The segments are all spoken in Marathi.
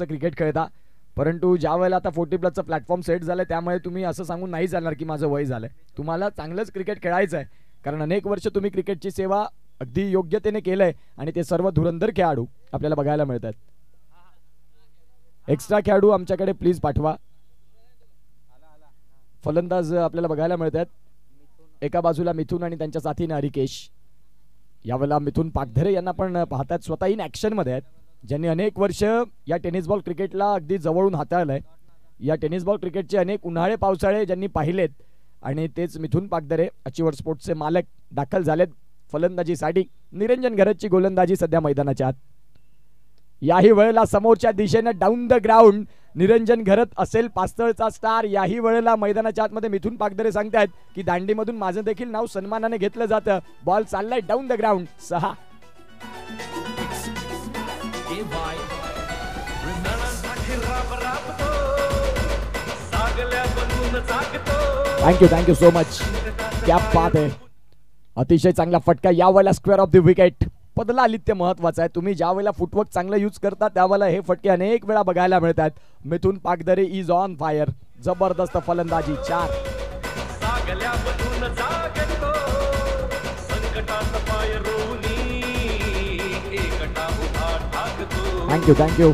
प्लसचं क्रिकेट खेळता, परंतु ज्या वेळेला आता 40 प्लसचं प्लॅटफॉर्म सेट झालं त्यामुळे तुम्ही असं सांगून नाही चालणार की माझं वय झालंय. तुम्हाला चांगलंच क्रिकेट खेळायचं आहे, कारण अनेक वर्ष तुम्ही क्रिकेटची सेवा अगदी योग्यतेने केलंय आणि ते सर्व धुरंधर खेळाडू आपल्याला बघायला मिळतात. एक्स्ट्रा खेळाडू आमच्याकडे प्लीज पाठवा. फलंदाज आपल्याला बघायला मिळतात. एका बाजूला मिथुन आणि त्यांच्या साथीने हरिकेश. यावेळेला मिथुन पागधरे यांना पण पाहतात, स्वतः इन ऍक्शन मध्ये आहेत, ज्यांनी अनेक वर्ष या टेनिस बॉल क्रिकेटला अगदी जवळून हाताळलंय. या टेनिस बॉल क्रिकेटचे अनेक उन्हाळे पावसाळे ज्यांनी पाहिलेत आणि तेच मिथुन पागधरे अचिव्हर स्पोर्ट्सचे मालक दाखल झालेत फलंदाजीसाठी. निरंजन घरतची गोलंदाजी सध्या मैदानाच्या आत. याही वेळेला समोरच्या दिशेने डाऊन द ग्राउंड निरंजन घरत असेल पास्तळचा स्टार. याही वेळेला मैदानाच्या आतमध्ये मिथुन पागधरे सांगतायत की दांडीमधून माझं देखील नाव सन्मानाने घेतलं जातं. बॉल चाललाय down the ground. 6. Thank you so much. क्या बात आहे. अतिशय चांगला फटका. यावेळेला स्क्वेअर ऑफ द विकेट. पदला आलित्य महत्वाचं आहे. तुम्ही ज्या वेळेला फुटवर्क चांगलं यूज करता त्यावेळेला हे फटके अनेक वेळा बघायला मिळतात. मिथुन पागधरे इज ऑन फायर. जबरदस्त फलंदाजी. 4. थँक्यू.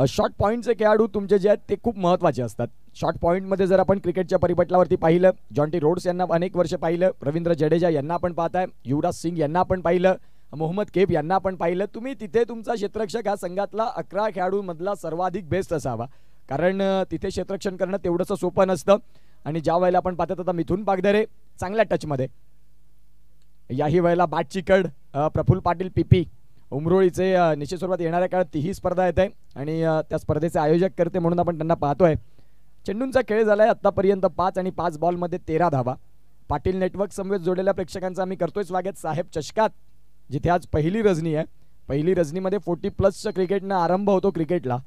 शॉर्ट पॉईंटचे खेळाडू तुमचे जे आहेत ते खूप महत्वाचे असतात. शॉर्ट पॉईंटमध्ये जर आपण क्रिकेटच्या परिपटलावरती पाहिलं, जॉन्टी रोड्स यांना अनेक वर्ष पाहिलं, रवींद्र जडेजा यांना आपण पाहताय, युवराज सिंग यांना आपण पाहिलं, मोहम्मद केप यांना आपण पाहिलं. तुम्ही तिथे तुमचा क्षेत्ररक्षक हा संघातला 11 खेळाडूंमधला सर्वाधिक बेस्ट असावा, कारण तिथे क्षेत्ररक्षण करणं तेवढंसं सोपं नसतं. आणि ज्या वेळेला आपण पाहतात आता मिथुन पागधरे चांगल्या टचमध्ये. याही वेळेला बॅटची कड प्रफुल्ल पाटील पीपी उमरोळीचे निश्चित स्वरूपात येणाऱ्या काळात तीही स्पर्धा येते आणि त्या स्पर्धेचे आयोजक करते म्हणून आपण त्यांना पाहतोय. चेंडूंचा खेळ झालाय आतापर्यंत 5 आणि 5 बॉलमध्ये 13 धावा. पाटील नेटवर्क समवेत जोडलेल्या प्रेक्षकांचं आम्ही करतोय स्वागत साहेब चषकात, जिथे आज पहिली रजनी आहे. पहिली रजनीमध्ये 40 प्लसच्या क्रिकेटनं आरंभ होतो क्रिकेटला.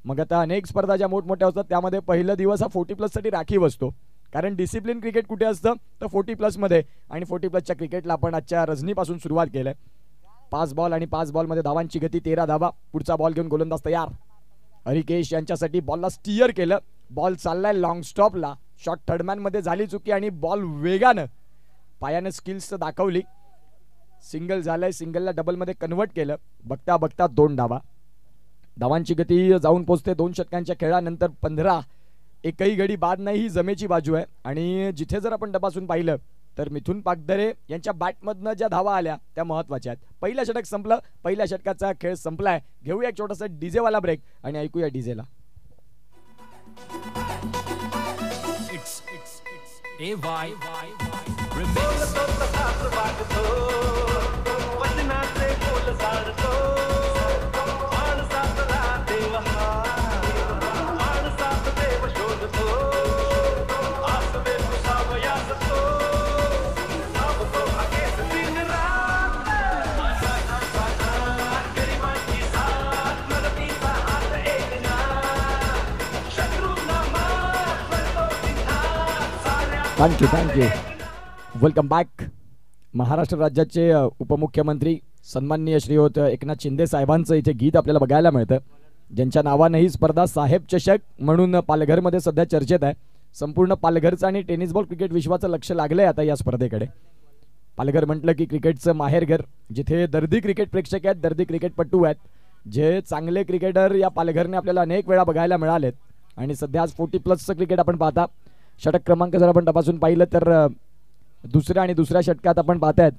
मग आता अनेक स्पर्धा ज्या मोठमोठ्या असतात त्यामध्ये पहिला दिवस हा 40 प्लससाठी राखीव असतो, कारण डिसिप्लिन क्रिकेट कुठे असतं तर 40 प्लसमध्ये. आणि 40 प्लसच्या क्रिकेटला आपण आजच्या रजनीपासून सुरुवात केलंय. 5 बॉल आणि 5 बॉलमध्ये धावांची गती 13 धावा. पुढचा बॉल घेऊन गोलंदाज तयार. हरिकेश यांच्यासाठी बॉलला स्टिअर केलं. बॉल चाललाय लॉंग स्टॉपला. शॉट थर्डमॅन मध्ये झाली चुकी आणि बॉल वेगानं पायाने स्किल्स दाखवली. सिंगल झालंय. सिंगलला डबल मध्ये कन्व्हर्ट केलं. बघता बघता 2 धावा. धावांची गती जाऊन पोहोचते 2 षटकांच्या खेळानंतर 15. एकही गडी बाद नाही ही जमेची बाजू आहे. आणि जिथे जर आपण डबासून पाहिलं तर मिथुन पागधरे यांच्या बॅटमधनं ज्या धावा आल्या त्या महत्वाच्या आहेत. पहिलं षटक संपलं. पहिल्या षटकाचा खेळ संपलाय. घेऊया एक छोटासा डीजेवाला ब्रेक आणि ऐकूया डीजेला. थँक्यू. Welcome back. महाराष्ट्र राज्याचे उपमुख्यमंत्री सन्माननीय श्रीयुत एकनाथ शिंदे साहेबांचं इथे गीत आपल्याला बघायला मिळतं, ज्यांच्या नावाने ही स्पर्धा साहेब चषक म्हणून पालघरमध्ये सध्या चर्चेत आहे. संपूर्ण पालघरचं आणि टेनिस बॉल क्रिकेट विश्वाचं लक्ष लागलंय आता या स्पर्धेकडे. पालघर म्हटलं की क्रिकेटचं माहेरघर, जिथे दर्दी क्रिकेट प्रेक्षक आहेत, दर्दी क्रिकेटपटू आहेत, जे चांगले क्रिकेटर या पालघरने आपल्याला अनेक वेळा बघायला मिळालेत. आणि सध्या आज 40 प्लसचं क्रिकेट आपण पाहता. षटक क्रमांक जर आपण तपासून पाहिलं तर दुसऱ्या आणि दुसऱ्या षटकात आपण पाहतायत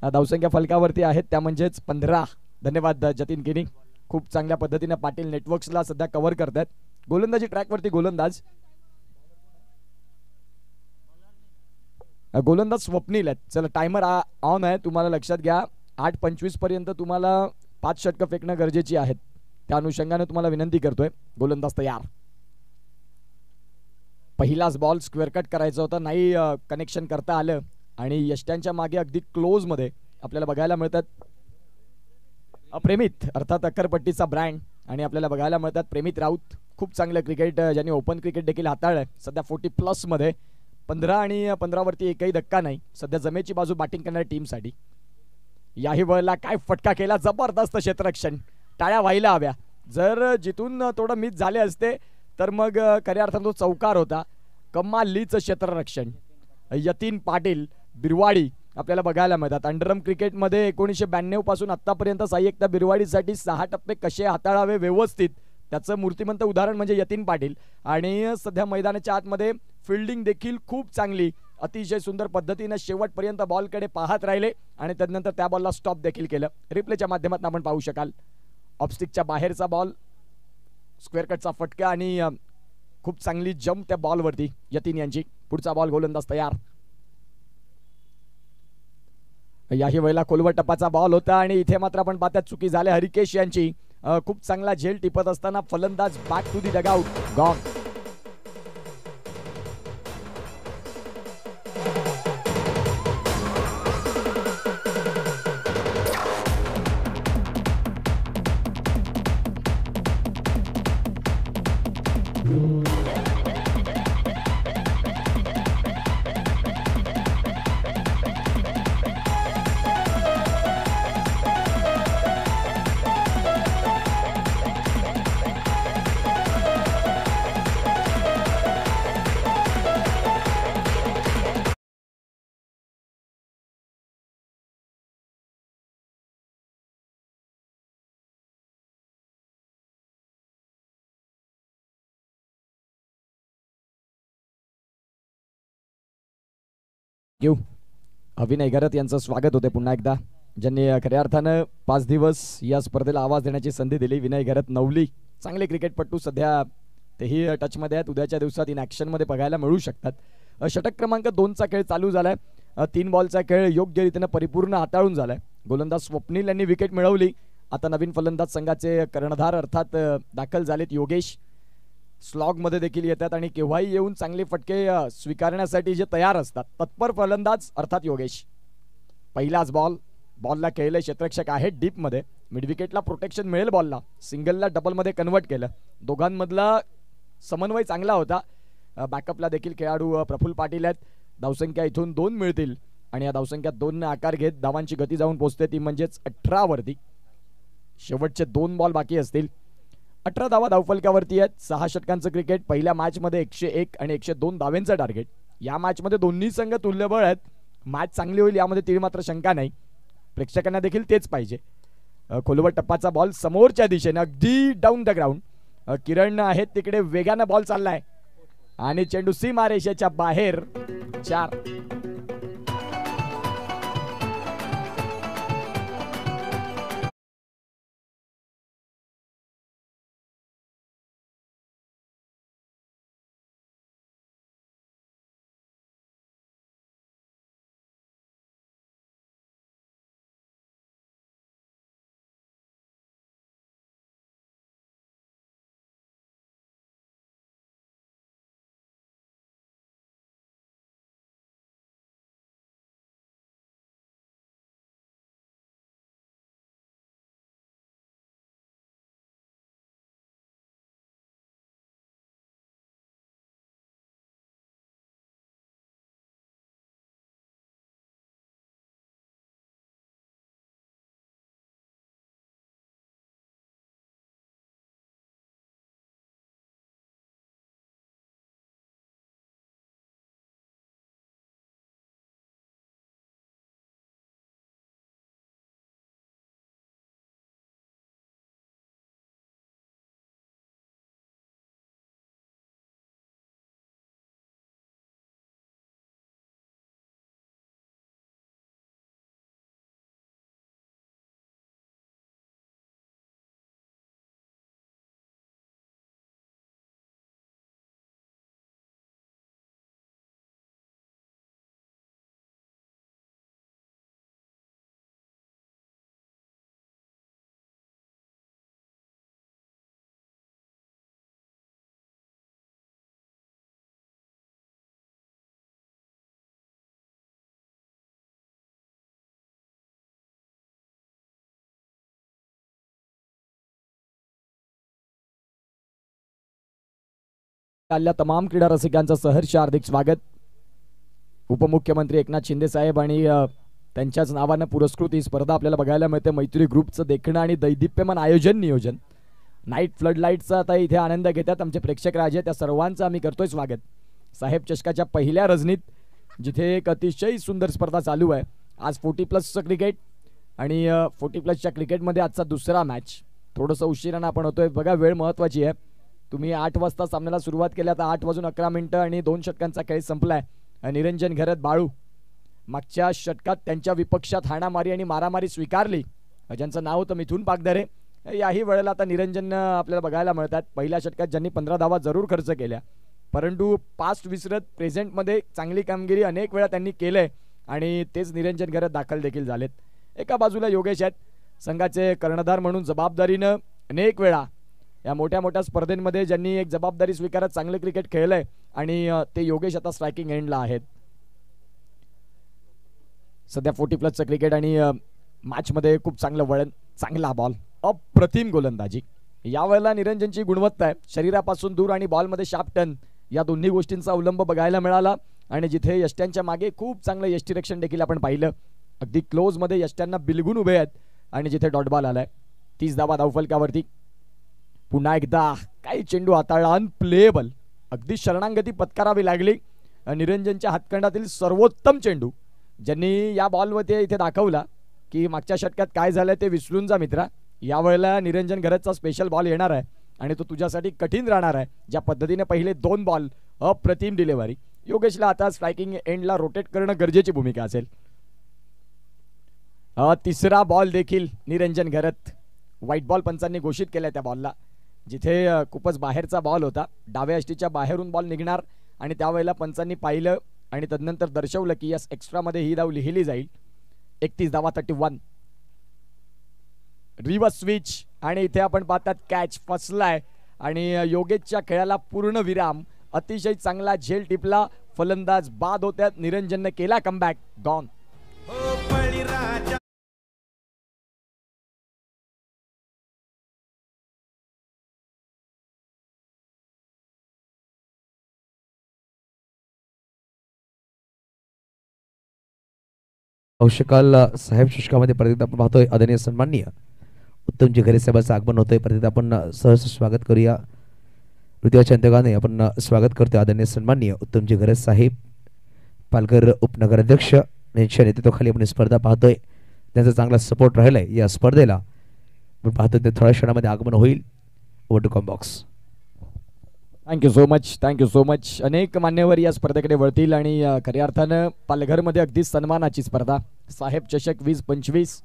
धावसंख्या फलकावरती आहेत त्या म्हणजेच 15. धन्यवाद जतीन किनी. खूप चांगल्या पद्धतीने पाटील नेटवर्क्सला सध्या कव्हर करतात. गोलंदाजी ट्रॅकवरती गोलंदाज स्वप्नील आहेत. चला टायमर ऑन आहे, तुम्हाला लक्षात घ्या. 8:25 पर्यंत तुम्हाला 5 षटकं फेकणं गरजेची आहेत. त्या अनुषंगाने तुम्हाला विनंती करतोय. गोलंदाज तयार. पहिलाच बॉल स्क्वेअर कट करायचा होता, नाही कनेक्शन करता आलं आणि यष्ट्यांच्या मागे अगदी क्लोज मध्ये आपल्याला बघायला मिळतात प्रेमित, अर्थात अक्करपट्टीचा ब्रँड. आणि आपल्याला बघायला मिळतात प्रेमित राऊत, खूप चांगलं क्रिकेट ज्यांनी ओपन क्रिकेट देखील हाताळलंय. सध्या 40 प्लस मध्ये 15 आणि 15 वरती एकही धक्का नाही. सध्या जमेची बाजू बॅटिंग करणाऱ्या टीमसाठी. याही वेळेला काय फटका केला, जबरदस्त क्षेत्ररक्षण. टाळ्या व्हायला हव्या. जर जिथून थोडं मिस झाले असते तर मग खऱ्या अर्थानं तो चौकार होता. कमालीचं क्षेत्ररक्षण यतीन पाटील बिरवाडी आपल्याला बघायला मिळतात. अंडरम क्रिकेटमध्ये 1992 पासून आतापर्यंत साई एकता बिरवाडीसाठी 6 टप्पे कसे हाताळावे व्यवस्थित त्याचं मूर्तिमंत उदाहरण म्हणजे यतीन पाटील. आणि सध्या मैदानाच्या आतमध्ये फिल्डिंग देखील खूप चांगली, अतिशय सुंदर पद्धतीने शेवटपर्यंत बॉलकडे पाहत राहिले आणि त्यानंतर त्या बॉलला स्टॉप देखील केलं. रिप्लेच्या माध्यमातून आपण पाहू शकाल. ऑफस्टिकच्या बाहेरचा बॉल, स्क्वेअर कटचा फटका आणि खूप चांगली जम्प त्या बॉलवरती यतीन यांची. पुढचा बॉल गोलंदाज तयार. याही वेळेला खोलवर टप्पाचा बॉल होता आणि इथे मात्र आपण पाहतात चुकी झाल्या हरिकेश यांची. खूप चांगला झेल टिपत असताना फलंदाज back to the dugout gone. Vinay Gharat यांचं स्वागत होते पुन्हा एकदा, ज्यांनी खऱ्या अर्थानं 5 दिवस या स्पर्धेला आवाज देण्याची संधी दिली. विनय घरत नवली चांगले क्रिकेटपटू, सध्या तेही टचमध्ये आहेत. उद्याच्या दिवसात इन ॲक्शनमध्ये बघायला मिळू शकतात. षटक क्रमांक 2चा खेळ चालू झालाय. 3 बॉलचा खेळ योग्य रीतीने परिपूर्ण हाताळून झालाय. गोलंदाज स्वप्नील यांनी विकेट मिळवली. आता नवीन फलंदाज संघाचे कर्णधार अर्थात दाखल झालेत योगेश. स्लॉग मध्ये देखील येतात आणि केव्हाही येऊन चांगले फटके स्वीकारण्यासाठी जे तयार असतात तत्पर फलंदाज अर्थात योगेश. पहिलाच बॉलला खेळले क्षेत्ररक्षक आहे डीप मध्ये. मिड विकेटला प्रोटेक्शन मिळेल बॉलला. सिंगलला डबल मध्ये कन्वर्ट केलं. दोघांमधला समन्वय चांगला होता. बॅकअपला देखील खेळाडू प्रफुल्ल पाटील आहेत. धावसंख्या इथून 2 मिळतील आणि या धावसंख्या 2 ने आकार घेत धावांची गती जाऊन पोहोचते ती म्हणजेच 18 वरती. शेवटचे 2 बॉल बाकी असतील. 18 धावा धावफलकावरती आहेत. 6 षटकांचं क्रिकेट. पहिल्या मॅच मध्ये 101 आणि 102 धावांचं टार्गेट. या मॅच मध्ये दोन्ही संघ तुल्यबळ आहेत. मॅच चांगली होईल यामध्ये तीळ मात्र शंका नाही. प्रेक्षकांना देखील तेच पाहिजे. खोलवर टप्पाचा बॉल समोरच्या दिशेने अगदी डाऊन द ग्राउंड. किरण आहेत तिकडे, वेगानं बॉल चाललाय आणि चेंडू सीमारेषेच्या बाहेर. 4. आल्या तमाम क्रीडा रसिकांचं सहर्ष हार्दिक स्वागत. उपमुख्यमंत्री एकनाथ शिंदे साहेब आणि त्यांच्याच नावानं पुरस्कृत ही स्पर्धा आपल्याला बघायला मिळते. मैत्री ग्रुपचं देखणं आणि दैदिप्यमान आयोजन नियोजन नाईट फ्लड लाईटचा आता इथे आनंद घेतात आमचे प्रेक्षक राजे, त्या सर्वांचं आम्ही करतोय स्वागत साहेब चषकाच्या पहिल्या रजनीत, जिथे एक अतिशय सुंदर स्पर्धा चालू आहे. आज 40+ क्रिकेट आणि 40+च्या क्रिकेटमध्ये आजचा दुसरा मॅच. थोडंसं उशिरानं आपण होतोय बघा, वेळ महत्त्वाची आहे. तुम्ही 8 वाजता सामन्याला सुरुवात केली, आता 8:11 आणि 2 षटकांचा खेळ संपलाय. निरंजन घरत बाळू मागच्या षटकात त्यांच्या विपक्षात हाणामारी आणि मारामारी स्वीकारली, ज्यांचं नाव होतं मिथुन पागदरे. याही वेळेला आता निरंजन आपल्याला बघायला मिळतात. पहिल्या षटकात ज्यांनी 15 धावा जरूर खर्च केल्या, परंतु पास्ट विसरत प्रेझेंटमध्ये चांगली कामगिरी अनेक वेळा त्यांनी केलंय आणि तेच निरंजन घरत दाखल देखील झालेत. एका बाजूला योगेश आहेत, संघाचे कर्णधार म्हणून जबाबदारीनं अनेक वेळा या मोठ्या मोठ्या स्पर्धेमध्ये ज्यांनी एक जबाबदारी स्वीकारत चांगले क्रिकेट खेळलंय आणि ते योगेश आता स्ट्रायकिंग एंडला आहेत. सध्या 40+चं क्रिकेट आणि मॅचमध्ये खूप चांगलं वळण, चांगला बॉल, अप्रतिम गोलंदाजी. यावेळेला निरंजनची गुणवत्ता आहे, शरीरापासून दूर आणि बॉलमध्ये शार्प टर्न, या दोन्ही गोष्टींचा अवलंब बघायला मिळाला. आणि जिथे यष्ट्यांच्या मागे खूप चांगलं यष्टीरक्षण देखील आपण पाहिलं, अगदी क्लोजमध्ये यष्ट्यांना बिलगून उभे आहेत. आणि जिथे डॉट बॉल आलाय 30 धावा धावफलकावरती. पुन्हा एकदा काही चेंडू हाताळला, अनप्लेएबल, अगदी शरणांगती पत्करावी लागली. निरंजनच्या हातखंडातील सर्वोत्तम चेंडू, ज्यांनी या बॉलवरती इथे दाखवला की मागच्या षटकात काय झालंय ते विसरून जा मित्रा. यावेळेला निरंजन घरतचा स्पेशल बॉल येणार आहे आणि तो तुझ्यासाठी कठीण राहणार आहे. ज्या पद्धतीने पहिले 2 बॉल अप्रतिम डिलिव्हरी, योगेशला आता स्ट्रायकिंग एंडला रोटेट करणं गरजेची भूमिका असेल. तिसरा बॉल देखील निरंजन घरत, व्हाईट बॉल पंचांनी घोषित केलाय त्या बॉलला, जिथे खूपच बाहेरचा बॉल होता. डाव्या यष्टीच्या बाहेरून बॉल निघणार आणि त्यावेळेला पंचांनी पाहिलं आणि तदनंतर दर्शवलं की यस एक्स्ट्रामध्ये ही धाव लिहिली जाईल. 31 धावा 31. रिव्हर्स स्विच आणि इथे आपण पाहतात कॅच फसलाय आणि योगेशच्या खेळाला पूर्ण विराम. अतिशय चांगला झेल टिपला, फलंदाज बाद होत्यात. निरंजनने केला कमबॅक, गॉन. औषकाल साहेब चषकामध्ये परत आपण पाहतोय आदरणीय सन्माननीय उत्तमजी घरे साहेबांचं आगमन होतंय. परत आपण सहर्ष स्वागत करूया. ऋतुवाच्या अंतर्गाने आपण स्वागत करतोय आदरणीय सन्माननीय उत्तमजी घरे साहेब, पालघर उपनगर अध्यक्ष यांच्या नेतृत्वाखाली आपण स्पर्धा पाहतोय. त्यांचा चांगला सपोर्ट राहिलाय या स्पर्धेला. आपण पाहतोय ते थोड्या क्षणामध्ये आगमन होईल. Over to combox. Thank you so much, thank you so much. अनेक मान्यवर या स्पर्धेकडे वळतील आणि खऱ्या अर्थानं पालघरमध्ये अगदी सन्मानाची स्पर्धा साहेब चषक 2025,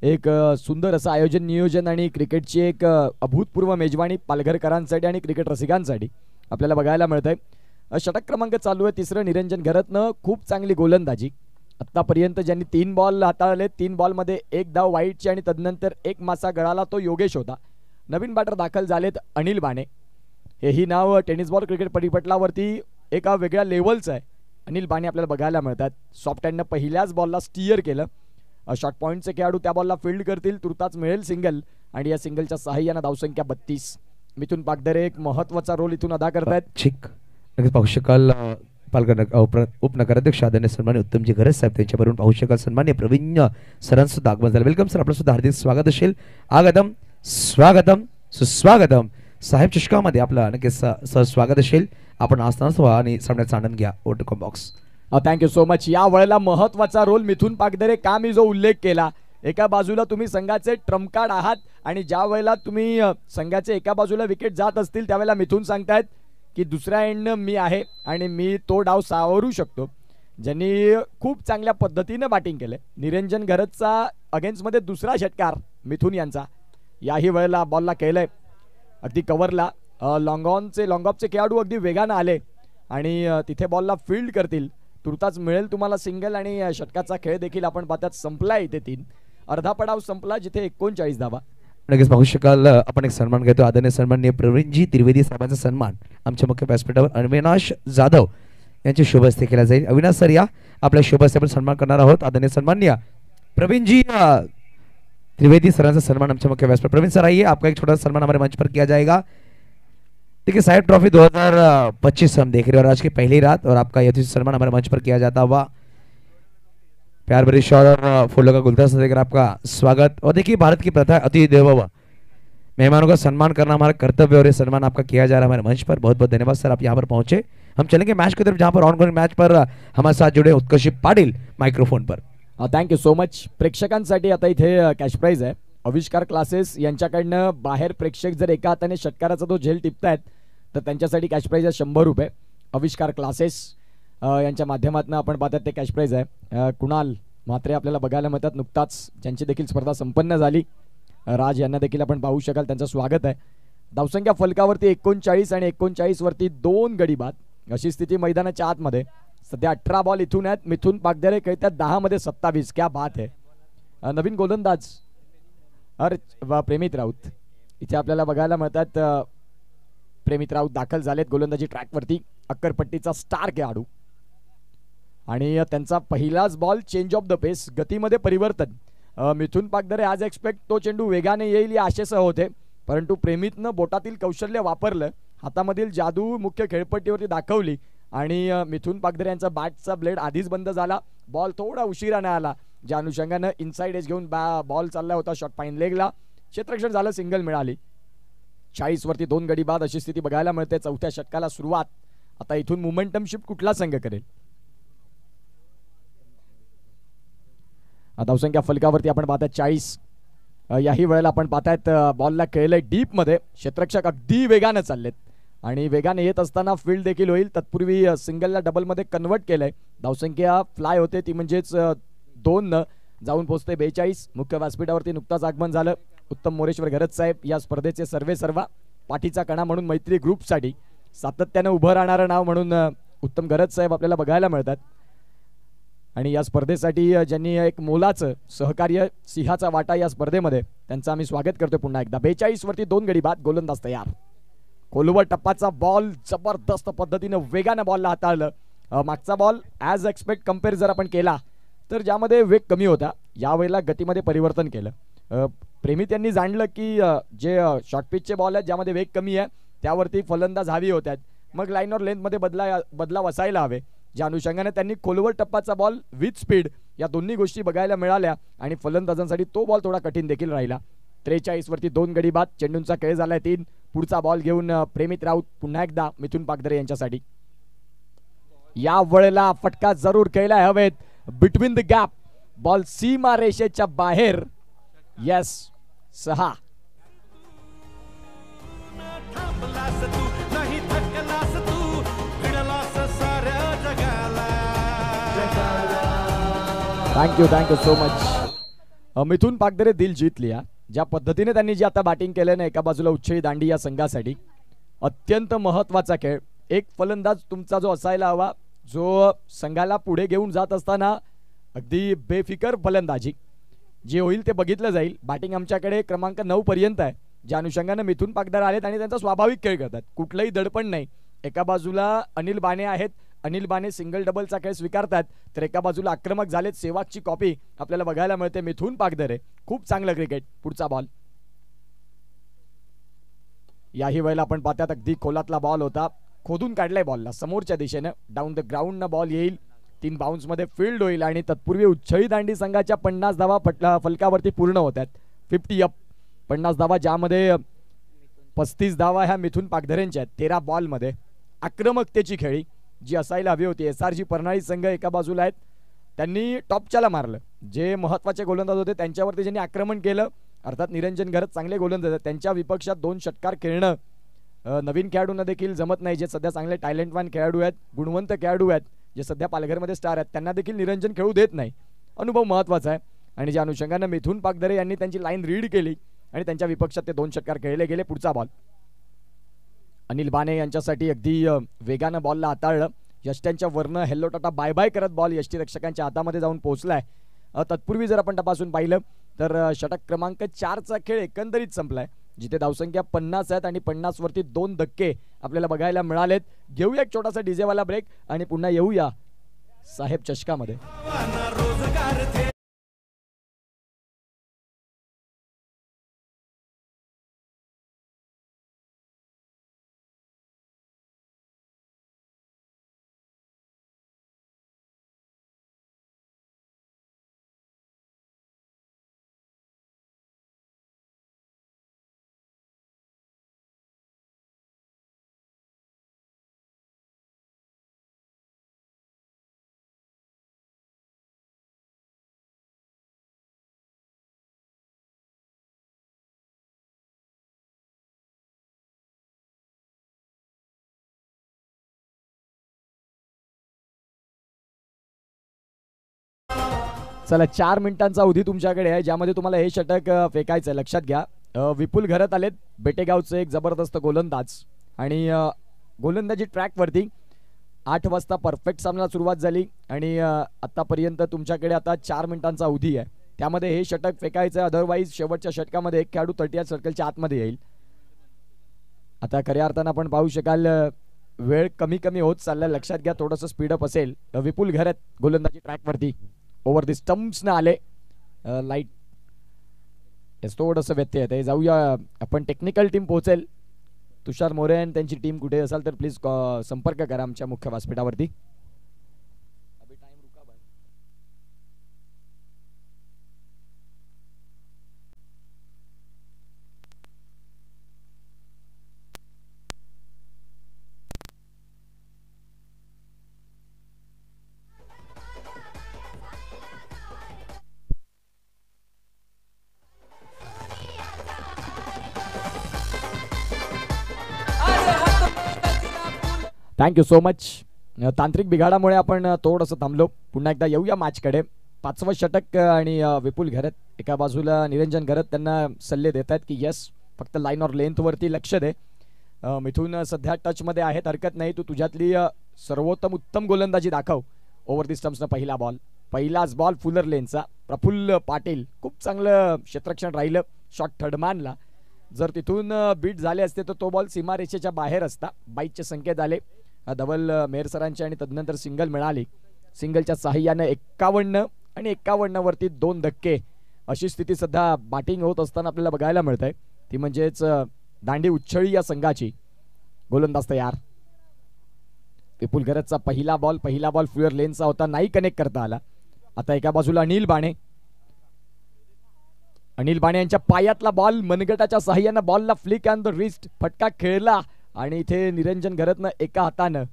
एक सुंदर असं आयोजन, नियोजन आणि क्रिकेटची एक अभूतपूर्व मेजवानी पालघरकरांसाठी आणि क्रिकेट रसिकांसाठी आपल्याला बघायला मिळतंय. षटक क्रमांक चालू आहे तिसरं. निरंजन घरतनं खूप चांगली गोलंदाजी. आत्तापर्यंत ज्यांनी 3 बॉल हाताळले, 3 बॉलमध्ये 1 धाव वाईटची आणि तदनंतर 1 मासा गळाला, तो योगेश होता. नवीन बॅटर दाखल झालेत अनिल बाणे. हेही नाव टेनिस बॉल क्रिकेट परिपटलावरती एका वेगळ्या लेवलचं आहे. अनिल बाणे आपल्याला बघायला मिळतात. सॉफ्ट हँडनं पहिल्याच बॉलला स्टिअर केलं. शॉर्ट पॉईंटचे खेळाडू त्या बॉलला फील्ड करतील, तुर्ताच मिळेल सिंगल आणि या सिंगलच्या सहाय्यानं धावसंख्या 32. मिथुन पागदरे एक महत्वाचा रोल इथून अदा करतायत. ठीक, नक्कीच पाहू शकाल पालघर उपनगराध्यक्ष आदरणीय सन्मान्य उत्तमजी घरे साहेब, त्यांच्याबरोबर पाहू शकाल सन्मान्य प्रवीण सरांचं सुद्धा आगमन झालं. वेलकम सर, आपलं सुद्धा हार्दिक स्वागत असेल. आगतम, स्वागतम, सुस्वागतम. साहेब चषकामध्ये आपलं नक्कीच स्वागत असेल. आपण असतानाच व्हा आणि सामन्याचा आनंद घ्या. Over to combox. Thank you so much. या वेळेला महत्वाचा रोल मिथुन पागदरे. का मी जो उल्लेख केला, एका बाजूला तुम्ही संघाचे ट्रम्प कार्ड आहात आणि ज्या वेळेला तुम्ही संघाचे एका बाजूला विकेट जात असतील त्यावेळेला मिथुन सांगतायत की दुसऱ्या एंडनं मी आहे आणि मी तो डाव सावरू शकतो. ज्यांनी खूप चांगल्या पद्धतीनं बॅटिंग केलं. निरंजन घरतचा अगेन्स्टमध्ये दुसरा षटकार मिथुन यांचा. याही वेळेला बॉलला केलंय अगदी कव्हरला. लॉंग ऑफचे खेळाडू अगदी वेगानं आले आणि तिथे बॉलला फील्ड करतील, तुर्ताच मिळेल तुम्हाला सिंगल आणि षटकाचा खेळ देखील आपण पाहतात संपला. इथे 3 अर्धा पडाव संपला, जिथे 39 धावा. नक्कीच पाहू शकाल आपण एक सन्मान घेतो. आदरणीय सन्माननीय प्रवीणजी त्रिवेदी साहेबांचा सन्मान आमच्या मुख्य व्यासपीठावर अविनाश जाधव यांची शुभ हस्ते केला जाईल. अविनाश सर या आपल्या शुभ हस्ते आपण सन्मान करणार आहोत. आदरणीय सन्माननीय प्रवीणजी त्रिवेदी सरांचा सन्मान आमच्या मुख्य व्यासपीठ. प्रवीण सर आइए, आपका एक छोटा सन्मान हमारे मंच पर किया जाएगा. देखिए साहेब ट्रॉफी 2025 हम देख रहे हैं और आज की पहली रात, और आपका यह सम्मान हमारे मंच पर किया जाता हुआ प्यार भरी शॉट और फूलों का गुलदस्ता देकर आपका स्वागत. और देखिए भारत की प्रथा अतिथि देवो भव. मेहमानों का सम्मान करना हमारा कर्तव्य और ये सम्मान आपका किया जा रहा है हमारे मंच पर। बहुत बहुत धन्यवाद सर, आप यहाँ पर पहुंचे। हम चलेंगे मैच की तरफ, जहाँ पर ऑनगोइंग मैच पर हमारे साथ जुड़े उत्कर्ष पाटील मायक्रोफोन पर। Thank you so much. प्रेक्षकांसाठी आता इथे कॅश प्राईज आहे. आविष्कार क्लासेस यांच्याकडनं बाहेर प्रेक्षक जर एका हाताने षटकाराचा तो झेल टिपतायत तर त्यांच्यासाठी कॅश प्राईज आहे 100 रुपये. आविष्कार क्लासेस यांच्या माध्यमातून आपण पाहतात ते कॅश प्राईज आहे. कुणाल म्हात्रे आपल्याला बघायला मिळतात नुकताच, ज्यांची देखील स्पर्धा संपन्न झाली. राज यांना देखील आपण पाहू शकाल, त्यांचं स्वागत आहे. धावसंख्या फलकावरती 39 आणि 39 वरती 2 गडी बाद अशी स्थिती मैदानाच्या आतमध्ये. सध्या 18 बॉल इथून आहेत. मिथून पागदरे खेळतात 10 मध्ये 27. क्या बात आहे. नवीन गोलंदाज प्रेमित राऊत इथे आपल्याला बघायला मिळतात. प्रेमित राऊत दाखल झालेत गोलंदाजी ट्रॅकवरती. अक्करपट्टीचा स्टार खेळाडू आणि त्यांचा पहिलाच बॉल चेंज ऑफ द पेस, गतीमध्ये परिवर्तन. मिथून पागदरे ॲज एक्सपेक्ट तो चेंडू वेगाने येईल या आशेसह होते, परंतु प्रेमितनं बोटातील कौशल्य वापरलं, हातामधील जादू मुख्य खेळपट्टीवरती दाखवली आणि मिथून पागदरे यांचा बॅटचा ब्लेड आधीच बंद झाला. बॉल थोडा उशिराने आला, ज्या अनुषंगानं इनसाइड एज घेऊन बॉल चालला होता शॉर्ट पाईन लेगला. क्षेत्ररक्षण झालं, सिंगल मिळाली. 40 वरती 2 गडी बाद अशी स्थिती बघायला मिळते. चौथ्या षटकाला सुरुवात. आता इथून मोमेंटम शिफ्ट कुठला संघ करेल? धावसंख्या फलकावरती आपण पाहतात 40. याही वेळेला आपण पाहतायत बॉलला खेळलंय डीप मध्ये. क्षेत्ररक्षक अगदी वेगानं चाललेत आणि वेगाने येत असताना फील्ड देखील होईल. तत्पूर्वी सिंगलला डबल मध्ये कन्वर्ट केलंय. धावसंख्या फ्लाय होते ती म्हणजेच 2 न जाऊन पोहोचते 42. मुख्य व्यासपीठावरती नुकताच आगमन झालं उत्तम मोरेश्वर घरत साहेब, या स्पर्धेचे सर्वेसर्वा. पाठीचा कणा म्हणून मैत्री ग्रुपसाठी सातत्यानं उभं राहणारं नाव म्हणून उत्तम घरत साहेब आपल्याला बघायला मिळतात. आणि या स्पर्धेसाठी ज्यांनी एक मोलाचं सहकार्य, सिंहाचा वाटा या स्पर्धेमध्ये, त्यांचं आम्ही स्वागत करतोय पुन्हा एकदा. 42 वरती 2 गडी बाद. गोलंदाज तयार. खोलवर टप्पाचा बॉल जबरदस्त पद्धतीने वेगाने बॉलला हाताळलं. मागचा बॉल ॲज एक्सपेक्ट कम्पेअर जर आपण केला तर ज्यामध्ये वेग कमी होता, यावेळेला गतीमध्ये परिवर्तन केलं. प्रेमित यांनी जाणलं की जे शॉर्ट पिचचे बॉल आहेत ज्यामध्ये वेग कमी आहे त्यावरती फलंदाज हवी होत्यात, मग लाईन और लेंथमध्ये बदलाव असायला हवे. ज्या अनुषंगाने त्यांनी खोलवर टप्पाचा बॉल विथ स्पीड या दोन्ही गोष्टी बघायला मिळाल्या आणि फलंदाजांसाठी तो बॉल थोडा कठीण देखील राहिला. 43 वरती 2 गडी बाद. चेंडूंचा खेळ झालाय 3. पुढचा बॉल घेऊन प्रेमित राऊत पुन्हा एकदा मिथून पागदरे यांच्यासाठी. या वेळेला फटका जरूर खेळलाय हवेत. बिटवीन द गॅप बॉल सीमा रेषेच्या बाहेर. Yes 6. Thank you so much. Mithun Pagdare दिल जीत लिया. ज्या पद्धतीने त्यांनी जी आता बॅटिंग केलं ना, एका बाजूला उच्छळी दांडी या संघासाठी अत्यंत महत्वाचा खेळ. एक फलंदाज तुमचा जो असायला हवा, जो संघाला पुढे घेऊन जात असताना अगदी बेफिकर फलंदाजी जे होईल ते बघितलं जाईल. बॅटिंग आमच्याकडे क्रमांक 9 पर्यंत आहे, ज्या अनुषंगाने मिथून पागदरे आलेत आणि त्यांचा स्वाभाविक खेळ करतात. कुठलंही दडपण नाही. एका बाजूला अनिल बाणे आहेत, अनिल बाणे सिंगल डबलचा खेळ स्वीकारतात, तर एका बाजूला आक्रमक झालेत. सेवागची कॉपी आपल्याला बघायला मिळते मिथून पागदरे. खूप चांगलं क्रिकेट. पुढचा बॉल. याही वेळेला आपण पाहतात अगदी खोलातला बॉल होता, खोदून काढलाय बॉलला समोरच्या दिशेनं. डाऊन द ग्राउंड न बॉल येईल. 3 बाउन्स मध्ये फील्ड होईल आणि तत्पूर्वी उच्छळी दांडी संघाच्या 50 धावा फलकावरती पूर्ण होतात. 50 अप. 50 धावा, ज्यामध्ये 35 धावा ह्या मिथून पागदरेंच्या आहेत 13 बॉल मध्ये. आक्रमकतेची खेळी जी असायला हवी होती. SRG परनाळी संघ एका बाजूला आहेत, त्यांनी टॉपच्याला मारलं. जे महत्वाचे गोलंदाज होते त्यांच्यावरती ज्यांनी आक्रमण केलं, अर्थात निरंजन घरत चांगले गोलंदाज आहेत, त्यांच्या विपक्षात 2 षटकार खेळणं नवीन खेळाडूंना देखील जमत नाही. जे सध्या चांगले टॅलेंटवान खेळाडू आहेत, गुणवंत खेळाडू आहेत, जे सध्या पालघरमध्ये स्टार आहेत, त्यांना देखील निरंजन खेळू देत नाही. अनुभव महत्वाचा आहे आणि ज्या अनुषंगाने मिथून पागदरे यांनी त्यांची लाईन रीड केली आणि त्यांच्या विपक्षात ते 2 षटकार खेळले गेले. पुढचा बॉल. अनिल बाणे यांच्यासाठी अगदी वेगानं बॉलला हाताळलं. यष्ट्यांच्या वरनं हेल्लो टाटा बाय बाय करत बॉल यष्टीरक्षकांच्या हातामध्ये जाऊन पोहोचलाय. तत्पूर्वी जर आपण तपासून पाहिलं तर षटक क्रमांक 4चा खेळ एकंदरीत संपलाय, जिथे धावसंख्या 50 आहेत आणि 50 वरती 2 धक्के आपल्याला बघायला मिळालेत. घेऊया एक छोटासा डीजेवाला ब्रेक आणि पुन्हा येऊया साहेब चषकामध्ये. चला 4 मिनिटांचा अवधी तुमच्याकडे आहे ज्यामध्ये तुम्हाला हे षटक फेकायचं आहे. लक्षात घ्या विपुल घरत आलेत, बेटेगावचे एक जबरदस्त गोलंदाज आणि गोलंदाजी ट्रॅकवरती 8 वाजता परफेक्ट सामन्याला सुरुवात झाली आणि आतापर्यंत तुमच्याकडे आता 4 मिनिटांचा अवधी आहे. त्यामध्ये हे षटक फेकायचं आहे, अदरवाईज शेवटच्या षटकामध्ये एक खेळाडू 30 सर्कलच्या आतमध्ये येईल. आता खऱ्या अर्थानं आपण पाहू शकाल वेळ कमी कमी होत चाललाय. लक्षात घ्या थोडंसं स्पीडअप असेल. विपुल घरत गोलंदाजी ट्रॅकवरती ओव्हर दी स्टम्प्स न आले. लाईट थोडंसं व्यत्यय आहे. जाऊया आपण, टेक्निकल टीम पोहोचेल. तुषार मोरे आणि त्यांची टीम कुठे असाल तर प्लीज संपर्क करा आमच्या मुख्य व्यासपीठावरती. Thank you so much. तांत्रिक बिघाडामुळे आपण थोडंसं थांबलो. पुन्हा एकदा येऊया मॅचकडे. 5वं षटक आणि विपुल घरत एका बाजूला निरंजन घरत त्यांना सल्ले देत आहेत की यस फक्त लाईन और लेंथवरती लक्ष दे. मिथून सध्या टचमध्ये आहेत, हरकत नाही, तू तुझ्यातली सर्वोत्तम उत्तम गोलंदाजी दाखव. ओव्हर दी स्टम्प्सनं पहिला बॉल, पहिलाच बॉल फुलर लेनचा. प्रफुल्ल पाटील खूप चांगलं क्षेत्ररक्षण राहिलं. शॉट थर्डमॅनला, जर तिथून बीट झाले असते तर तो बॉल सीमारेषेच्या बाहेर असता. बाईटचे संकेत आले. धवल मेहर सरांची आणि तदनंतर सिंगल मिळाली. सिंगलच्या साह्याने 51 आणि 51 वरती 2 धक्के अशी स्थिती सध्या बॅटिंग होत असताना आपल्याला बघायला मिळत आहे. ती म्हणजेच दांडी उच्छळी या संघाची. गोलंदाज तयार. विपुल घरतचा पहिला बॉल फ्युअर लेनचा होता, नाही कनेक्ट करता आला. आता एका बाजूला अनिल बाणे यांच्या पायातला बॉल मनगटाच्या साह्यानं बॉलला फ्लिक ऑन द रिस्ट, फटका खेळला आणि इथे निरंजन घरतनं एका हातानं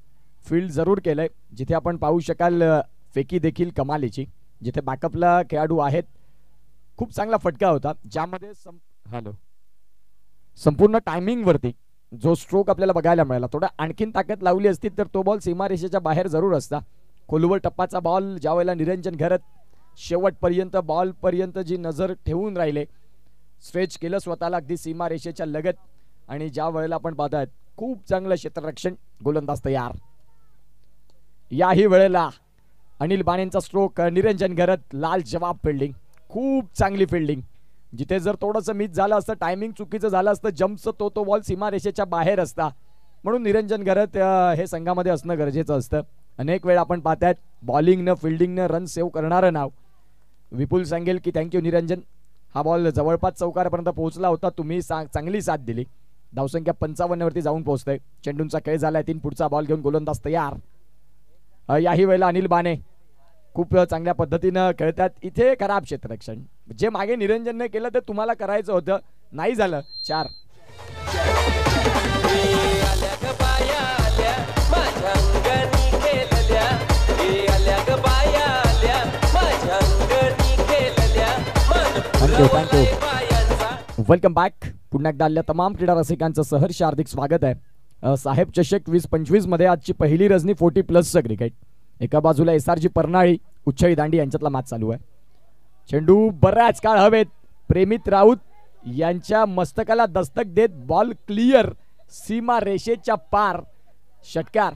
फील्ड जरूर केलंय. जिथे आपण पाहू शकाल फेकी देखील कमालीची, जिथे बॅकअपला खेळाडू आहेत. खूप चांगला फटका होता ज्यामध्ये संपूर्ण टायमिंग वरती जो स्ट्रोक आपल्याला बघायला मिळाला. थोडा आणखीन ताकद लावली असती तर तो बॉल सीमारेषेच्या बाहेर जरूर असता. खोलवर टप्पाचा बॉल, ज्या वेळेला निरंजन घरत शेवटपर्यंत बॉल पर्यंत जी नजर ठेवून राहिले, स्ट्रेच केलं स्वतःला अगदी सीमारेषेच्या लगत. आणि ज्या वेळेला आपण पाहतायत खूप चांगलं क्षेत्ररक्षण. गोलंदाज तयार. याही वेळेला अनिल बाणेंचा स्ट्रोक, निरंजन घरत लाल जवाब फिल्डिंग, खूप चांगली फिल्डिंग. जिथे जर थोडंसं मिस झालं असतं, टायमिंग चुकीचं झालं असतं, जम्पचं तो बॉल सीमारेषेच्या बाहेर असता. म्हणून निरंजन घरत हे संघामध्ये असणं गरजेचं असतं. अनेक वेळा आपण पाहतायत बॉलिंगनं फिल्डिंगनं रन सेव्ह करणारं नाव. विपुल सांगेल की थँक्यू निरंजन. हा बॉल जवळपास चौकारापर्यंत पोहोचला होता, तुम्ही चांगली साथ दिली. धावसंख्या 55 वरती जाऊन पोहोचतंय. चेंडूंचा खेळ झालाय 3. पुढचा बॉल घेऊन गोलंदाज तयार. याही वेळेला अनिल बाणे खूप चांगल्या पद्धतीनं खेळतात. इथे खराब क्षेत्ररक्षण, जे मागे निरंजनने केलं ते तुम्हाला करायचं होतं, नाही झालं. 4. थँक्यू. Welcome back. पुन्हा एकदा आलेल्या तमाम क्रीडा रसिकांचं सहर्ष हार्दिक स्वागत आहे. साहेब चषक 2025 मध्ये आजची पहिली रजनी 40+ क्रिकेट. एका बाजूला SRG परनाळी, उच्छळी दांडी यांच्यातला मॅच चालू आहे. चेंडू बराच काळ हवेत. प्रेमित राऊत यांच्या मस्तकाला दस्तक देत बॉल क्लिअर, सीमा रेषेच्या पार. षटकार.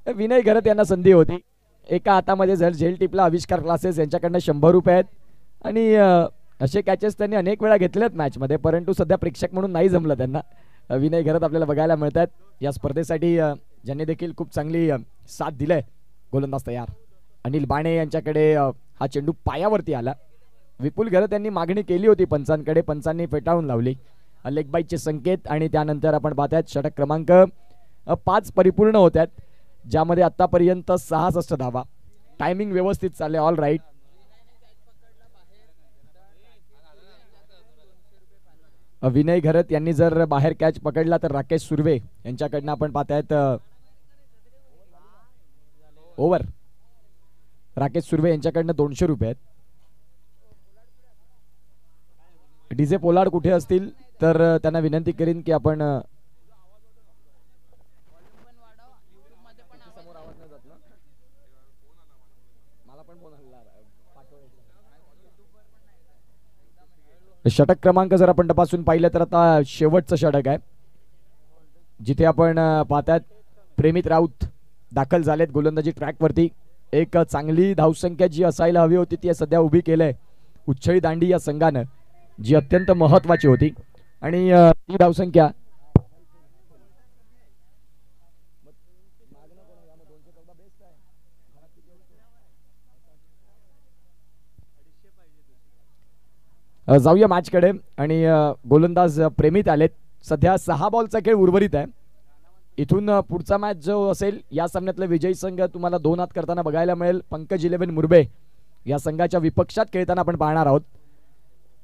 विनय घरत यांना संधी होती. एका हातामध्ये जर झेल टिपला. आविष्कार क्लासेस यांच्याकडनं 100 रुपये आहेत आणि असे कॅचेस त्यांनी अनेक वेळा घेतलेत मॅचमध्ये, परंतु सध्या प्रेक्षक म्हणून नाही जमलं त्यांना. विनय घरत आपल्याला बघायला मिळतात या स्पर्धेसाठी, ज्यांनी देखील खूप चांगली साथ दिलाय. गोलंदाज तयार. अनिल बाणे यांच्याकडे हा चेंडू पायावरती आला. विपुल घरत यांनी मागणी केली होती पंचांकडे, पंचांनी फेटाळून लावली. लेग बाईटचे संकेत आणि त्यानंतर आपण पाहतायत षटक क्रमांक 5 परिपूर्ण होत्यात, ज्यामध्ये आतापर्यंत 66 धावा. टायमिंग व्यवस्थित चालले. All right. विनय घरत यांनी जर बाहेर कॅच पकडला तर राकेश सुर्वे यांच्याकडनं आपण पाहतायत ओव्हर. राकेश सुर्वे यांच्याकडनं 200 रुपये आहेत. डीजे पोलार्ड कुठे असतील तर त्यांना विनंती करीन की आपण मला षटक क्रमांक जर आपण तपासून पाहिलं तर आता शेवटचं षटक आहे, जिथे आपण पाहतात प्रेमित राऊत दाखल झालेत गोलंदाजी ट्रॅकवरती. एक चांगली धावसंख्या जी असायला हवी होती ती सध्या उभी केलंय उच्छळी दांडी या संघानं, जी अत्यंत महत्वाची होती. आणि ती धावसंख्या जाऊया मॅचकडे. आणि गोलंदाज प्रेमित आलेत. सध्या 6 बॉलचा खेळ उर्वरित आहे. इथून पुढचा मॅच जो असेल या सामन्यातला विजयी संघ तुम्हाला 2 हात करताना बघायला मिळेल. पंकज 11 मुरबे या संघाच्या विपक्षात खेळताना आपण पाहणार आहोत.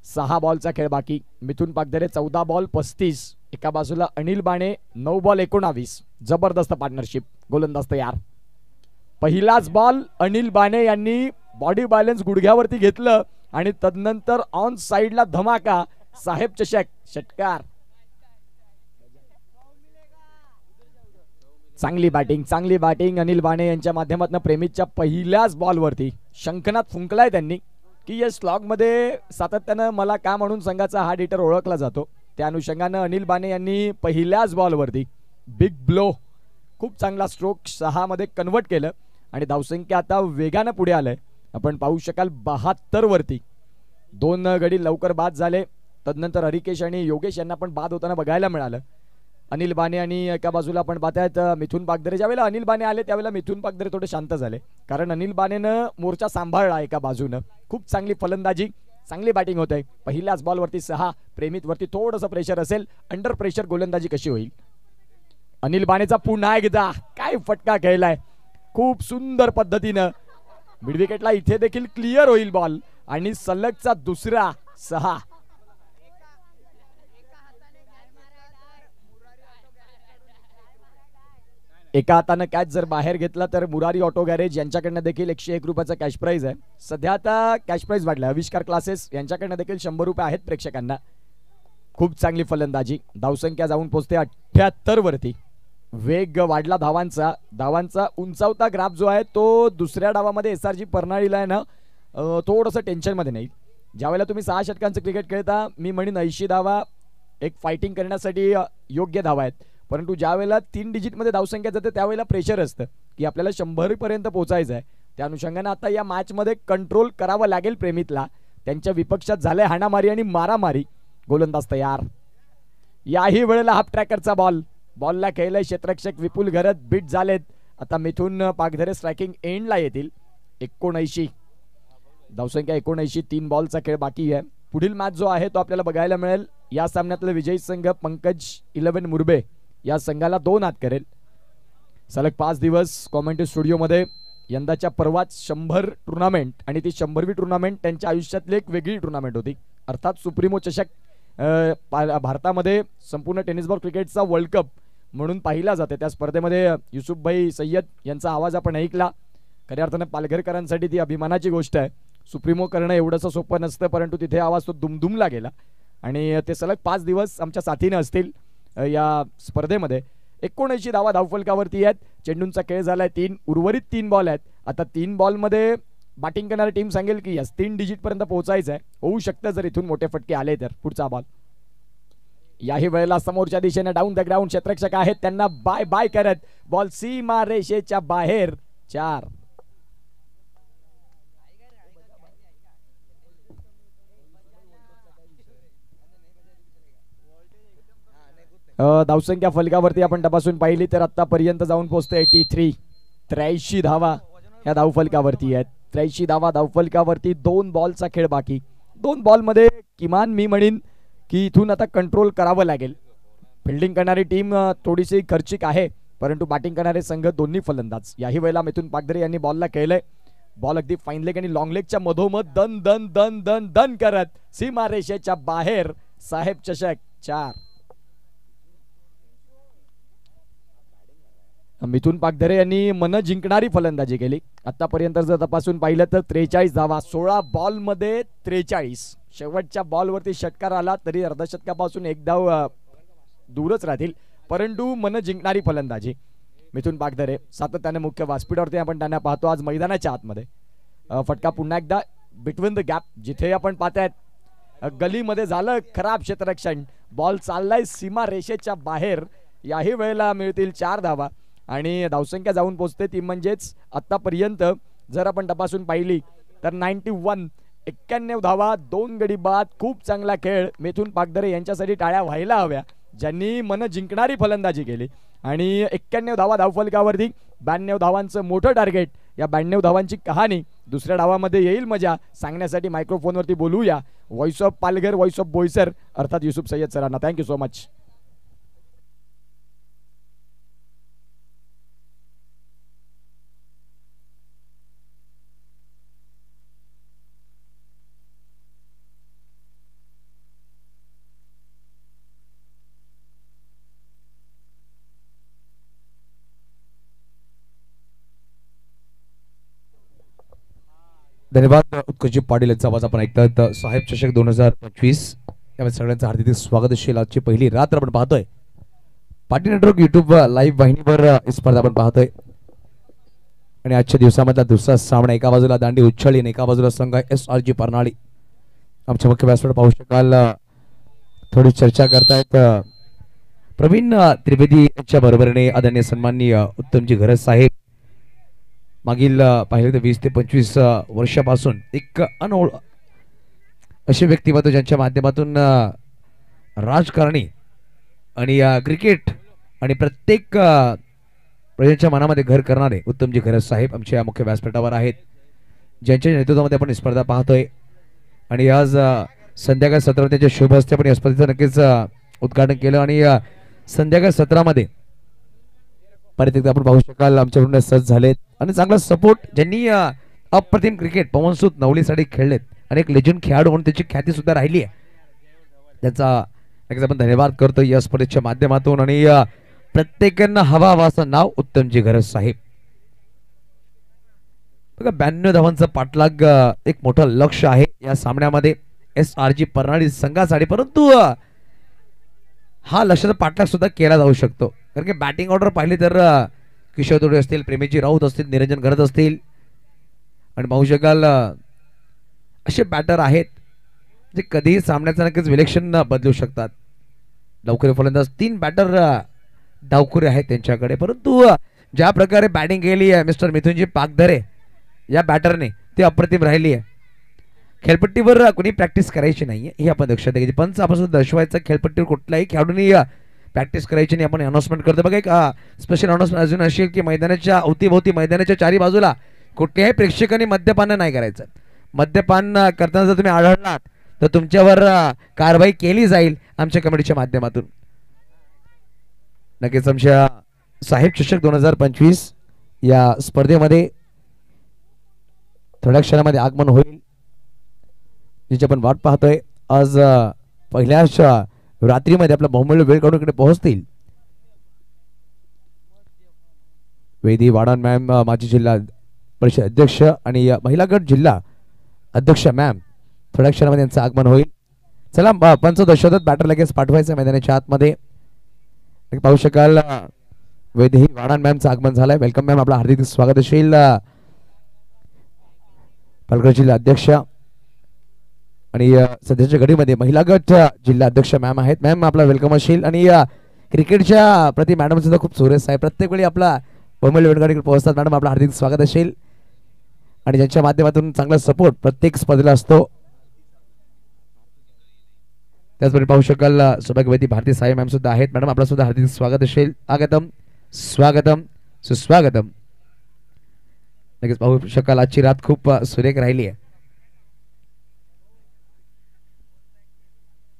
6 बॉलचा खेळ बाकी. मिथुन पागधरे 14 बॉल 35. एका बाजूला अनिल बाणे 9 बॉल 19. जबरदस्त पार्टनरशिप. गोलंदाज तयार. पहिलाच बॉल अनिल बाणे यांनी बॉडी बॅलन्स गुडघ्यावरती घेतलं आणि तदनंतर ऑन साइडला धमाका. साहेब चषक षटकार. चांगली बॅटिंग अनिल बाणे यांच्या माध्यमातून. प्रेमितच्या पहिल्याच बॉलवरती शंखनाद फुंकलाय त्यांनी की या स्लॉग मध्ये सातत्यानं मला का म्हणून संघाचा हार्ड हिटर ओळखला जातो. त्या अनुषंगानं अनिल बाणे यांनी पहिल्याच बॉलवरती बिग ब्लो खूप चांगला स्ट्रोक 6 मध्ये कन्वर्ट केलं आणि धावसंख्या आता वेगानं पुढे आलंय. आपण पाहू शकाल 72 वरती. 2 गडी लवकर बाद झाले. तदनंतर हरिकेश आणि योगेश यांना पण बाद होताना बघायला मिळालं. अनिल बाणे आणि एका बाजूला आपण पाहतायत मिथुन पागधरे. ज्यावेळेला अनिल बाणे आले त्यावेळेला मिथुन पागधरे थोडे शांत झाले, कारण अनिल बाणेनं मोर्चा सांभाळला एका बाजूनं. खूप चांगली फलंदाजी, चांगली बॅटिंग होते. पहिल्याच बॉलवरती 6. प्रेमित वरती थोडंसं प्रेशर असेल. अंडर प्रेशर गोलंदाजी कशी होईल. अनिल बाणेचा पुन्हा एकदा काय फटका खेळलाय खूप सुंदर पद्धतीनं. मिड विकेटला इथे देखील क्लिअर होईल बॉल आणि सलगचा दुसरा 6. एका हाताने कॅच जर बाहेर घेतला तर मुरारी ऑटो गॅरेज यांच्याकडनं देखील 101 रुपयाचा कॅश प्राइज आहे. सध्या आता कॅश प्राइज वाढला. आविष्कार क्लासेस यांच्याकडनं देखील 100 रुपये आहेत प्रेक्षकांना. खूप चांगली फलंदाजी. धावसंख्या जाऊन पोहोचते 78 वरती. वेग वाढला धावांचा उंचावता ग्राफ जो आहे तो दुसऱ्या डावामध्ये SRG परनाळीला आहे ना थोडंसं टेन्शनमध्ये नाही. ज्यावेळेला तुम्ही 6 षटकांचं क्रिकेट खेळता मी म्हणेन 80 धावा एक फायटिंग करण्यासाठी योग्य धावा आहेत, परंतु ज्यावेळेला 3 डिजिटमध्ये धावसंख्या जाते त्यावेळेला प्रेशर असतं की आपल्याला 100 पर्यंत पोहोचायचं आहे. त्या अनुषंगाने आता या मॅचमध्ये कंट्रोल करावं लागेल प्रेमितला. त्यांच्या विपक्षात झाले हाणामारी आणि मारामारी. गोलंदाज तयार. याही वेळेला हाफ ट्रॅकरचा बॉलला खेळलाय क्षेत्ररक्षक विपुल घरत. बीट झालेत. आता मिथुन पागधरे स्ट्रायकिंग एंडला येतील. 79 धावसंख्या 79. 3 बॉलचा खेळ बाकी आहे. पुढील मॅच जो आहे तो आपल्याला बघायला मिळेल. या सामन्यातला विजयी संघ पंकज 11 मुरबे या संघाला 2 हात करेल. सलग 5 दिवस कॉमेंट्री स्टुडिओमध्ये. यंदाच्या पर्वात 100 टुर्नामेंट आणि ती 100वी टुर्नामेंट त्यांच्या आयुष्यातली एक वेगळी टुर्नामेंट होती. अर्थात सुप्रीमो चषक भारतामध्ये संपूर्ण टेनिस बॉल क्रिकेटचा वर्ल्ड कप म्हणून पाहिला जाते. त्या स्पर्धेमध्ये युसुफभाई सय्यद यांचा आवाज आपण ऐकला. खऱ्या अर्थानं पालघरकरांसाठी ती अभिमानाची गोष्ट आहे. सुप्रीमो करणं एवढंसं सोपं नसतं, परंतु तिथे आवाज तो दुमदुमला गेला आणि ते सलग 5 दिवस आमच्या साथीने असतील या स्पर्धेमध्ये. 79 धावा धावफलकावरती आहेत. चेंडूंचा खेळ झालाय 3. उर्वरित 3 बॉल आहेत. आता 3 बॉलमध्ये बॅटिंग करणारी टीम सांगेल की यस 3 डिजिट पर्यंत पोहोचायचं आहे. होऊ शकतं जर इथून मोठे फटके आले तर. पुढचा बॉल. याही वेळेला समोरच्या दिशेने डाऊन द ग्राउंड क्षेत्ररक्षक आहेत त्यांना बाय बाय करत बॉल सीमा रेषेच्या बाहेर. 4. धावसंख्या फलकावरती आपण तपासून पाहिली तर आतापर्यंत जाऊन पोहोचते 83. 83 धावा या धावफलकावरती आहेत. 83 धावा धावफलकावरती. 2 बॉलचा खेळ बाकी. 2 बॉलमध्ये किमान मी म्हणेन की इथून आता कंट्रोल करावं लागेल. फिल्डिंग करणारी टीम थोडीशी खर्चिक आहे, परंतु बॅटिंग करणारे संघ दोन्ही फलंदाज. याही वेळेला मिथुन पागधरे यांनी बॉलला खेळलंय. बॉल अगदी फाईन लेग आणि लॉंग लेगच्या मधोमध दन दन दन दन दन करत सीमा रेषेच्या बाहेर. साहेब चषक. 4. मिथुन पागधरे यांनी मन जिंकणारी फलंदाजी केली. आतापर्यंत जर तपासून पाहिलं तर 43 धावा 16 बॉलमध्ये 43. शेवटच्या बॉलवरती षटकार आला तरी अर्धशतकापासून 1 धाव दूरच राहतील, परंतु मन जिंकणारी फलंदाजी. मिथुन पागधरे सातत्याने मुख्य व्यासपीठावरती आपण त्यांना पाहतो. आज मैदानाच्या आतमध्ये फटका पुन्हा एकदा बिटवीन द गॅप जिथे आपण पाहतायत गलीमध्ये झालं खराब क्षेत्ररक्षण. बॉल चाललाय सीमा रेषेच्या बाहेर. याही वेळेला मिळतील 4 धावा आणि धावसंख्या जाऊन पोहोचते ती म्हणजेच आतापर्यंत जर आपण तपासून पाहिली तर 91 धावा, 2 गडी बाद. खूप चांगला खेळ. मिथुन पागधरे यांच्यासाठी टाळ्या व्हायला हव्या ज्यांनी मन जिंकणारी फलंदाजी केली. आणि 91 धावा धावफलकावरती, 92 धावांचं मोठं टार्गेट. या 92 धावांची कहाणी दुसऱ्या डावामध्ये येईल मजा सांगण्यासाठी मायक्रोफोनवरती बोलूया voice of Palghar, voice of Boisar अर्थात युसुफ सय्यद सरांना. Thank you so much. धन्यवाद उत्कर्षजी पाटील यांचा आवाज आपण ऐकतात. साहेब चषक 2025 यामध्ये सगळ्यांचं हार्दिक स्वागत असेल. आजची पहिली रात्र आपण पाहतोय पाटील नेटवर्क युट्यूब लाईव्ह वाहिनीवर ही स्पर्धा आपण पाहतोय. आणि आजच्या दिवसामधला दुसरा सामना, एका बाजूला दांडी उच्छळी आणि एका बाजूला संघ SRG परनाळी. आमच्या मुख्य व्यासपीठावर पाहू शकाल थोडी चर्चा करतायत प्रवीण त्रिवेदी यांच्या बरोबरीने आदरणीय सन्माननीय उत्तमजी घरत साहेब. मागील पाहिले तर 20 ते 25 वर्षापासून एक अनोळ असे व्यक्तिमत्व ज्यांच्या माध्यमातून राजकारणी आणि क्रिकेट आणि प्रत्येक प्रजेच्या मनामध्ये घर करणारे उत्तमजी घरत साहेब आमच्या मुख्य व्यासपीठावर आहेत, ज्यांच्या नेतृत्वामध्ये आपण स्पर्धा पाहतोय. आणि आज संध्याकाळ 17 त्यांच्या शुभ हस्ते आपण या स्पर्धेचं नक्कीच उद्घाटन केलं. आणि संध्याकाळ 17 परत एकदा आपण पाहू शकाल आमच्याकडून सज्ज झालेत आणि चांगला सपोर्ट ज्यांनी अप्रतिम क्रिकेट पवनसूत नवलीसाठी खेळलेत आणि एक लेजंड खेळाडू म्हणून त्याची ख्याती सुद्धा राहिली आहे. त्याचा आपण धन्यवाद करतो या स्पर्धेच्या माध्यमातून. आणि प्रत्येकांना हवा हवाचं नाव उत्तमजी घरत साहेब. बघा 92 धावांचा पाठलाग एक मोठं लक्ष आहे या सामन्यामध्ये SRG परनाळी संघासाठी. परंतु हा लक्षाचा पाठलाग सुद्धा केला जाऊ शकतो कारण की बॅटिंग ऑर्डर पाहिली तर किशोर तोडे असतील, प्रेमेजी राऊत असतील, निरंजन घरत असतील आणि पाहू शकाल असे बॅटर आहेत जे कधीही सामन्याचं नक्कीच विलेक्शन बदलू शकतात. डावखुरे फलंदाज 3 बॅटर डावखुरे आहेत त्यांच्याकडे. परंतु ज्या प्रकारे बॅटिंग केली आहे मिस्टर मिथुनजी पागधरे या बॅटरने ती अप्रतिम राहिली आहे. खेळपट्टीवर कोणी प्रॅक्टिस करायची नाहीये हे आपण लक्षात घ्यायचे. पंच आपण दर्शवायचं खेळपट्टीवर कुठल्याही खेळाडूंनी प्रॅक्टिस करायची नाही. आपण अनाउन्समेंट करतो बघा. एक स्पेशल अनाउन्समेंट अजून असेल की मैदानाच्या अवतीभोवती मैदानाच्या चारी बाजूला कुठल्याही प्रेक्षकांनी मद्यपान नाही करायचं. मद्यपान करताना जर तुम्ही आढळलात तर तुमच्यावर कारवाई केली जाईल आमच्या कमिटीच्या माध्यमातून. नक्कीच आमच्या साहेब चषक 2025 या स्पर्धेमध्ये थोड्या क्षणामध्ये आगमन होईल जिची आपण वाट पाहतोय. आज पहिल्याच रात्रीमध्ये आपला बहुमूल्य वेळ काढून इकडे पोहोचतील वेदी वाडान मॅम, माजी जिल्हा परिषद अध्यक्ष आणि महिला गट जिल्हा अध्यक्ष मॅम. थोड्या क्षणामध्ये यांचं आगमन होईल. चला पंच दर्शवतात बॅटर लगेच पाठवायचं मैदानाच्या आतमध्ये. पाहू शकाल वेदी वाडान मॅमचं आगमन झालंय. वेलकम मॅम, आपलं हार्दिक स्वागत असेल. पालघर जिल्हा अध्यक्ष आणि सध्याच्या घडीमध्ये महिला गट जिल्हा अध्यक्ष मॅम आहेत. मॅम आपला वेलकम असेल. आणि क्रिकेटच्या प्रति मॅडम सुद्धा खूप सुरेस आहे. प्रत्येक वेळी आपला बहुमूल्य वेळगाडीकडे पोहोचतात. मॅडम आपलं हार्दिक स्वागत असेल आणि ज्यांच्या माध्यमातून चांगला सपोर्ट प्रत्येक स्पर्धेला असतो. त्याचबरोबर पाहू शकाल सौभाग्यवती भारती साई मॅम सुद्धा आहेत. मॅडम आपलं सुद्धा हार्दिक स्वागत असेल. आगतम स्वागतम सुस्वागतम. नक्कीच पाहू शकाल आजची रात खूप सुरेख राहिली आहे.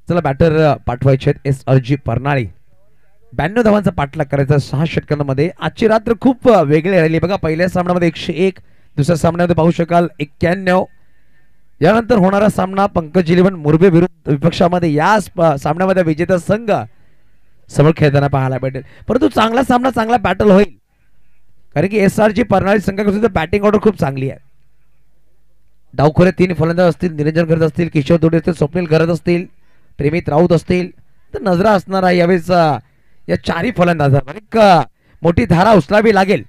चला बॅटर पाठवायचे SRG परनाळी. 92 धावांचा पाठलाग करायचा 6 षटकांमध्ये. आजची रात्र खूप वेगळी राहिली बघा. पहिल्या सामन्यामध्ये 101, दुसऱ्या सामन्यामध्ये पाहू शकाल 91. यानंतर होणारा सामना पंकज इलेव्हन मुरबे विरुद्ध विपक्षामध्ये या सामन्यामध्ये विजेता संघ समोर खेळताना पाहायला भेटेल. परंतु चांगला सामना, चांगला बॅटल होईल कारण की SRG परनाळी संघाकडे बॅटिंग ऑर्डर खूप चांगली आहे. डावखोरे 3 फलंदाज असतील, निरंजन घरत असतील, किशोर तोडे असतील, स्वप्नील घरत असतील, प्रेमित राऊत असतील तर नजरा असणार आहे यावेळेस या 4ही फलंदाजांवर एक मोठी धारा उचलावी लागेल.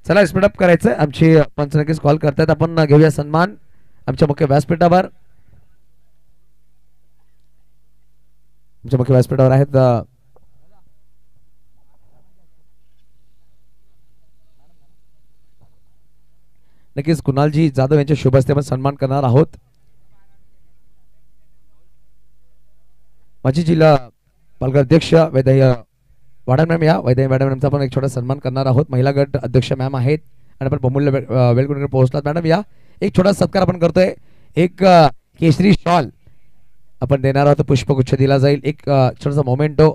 चला स्पीडअप करायचं. आमची पंच नक्कीच कॉल करतात. आपण घेऊया सन्मान आमच्या मुख्य व्यासपीठावर आहेत नक्कीच कुणालजी जाधव यांच्या शुभ हस्ते आपण सन्मान करणार आहोत. माजी जिल्हा पालघर अध्यक्ष वैद्य वाडा मॅम, या वैद्य मॅडम यांचा आपण एक छोटा सन्मान करणार आहोत. महिला गट अध्यक्ष मॅम आहेत आणि आपण बहुमूल्य वेळ पोहोचलात मॅडम. या एक छोटा सत्कार आपण करतोय. एक केसरी शॉल आपण देणार आहोत, पुष्पगुच्छ दिला जाईल. एक छोटासा मोमेंटो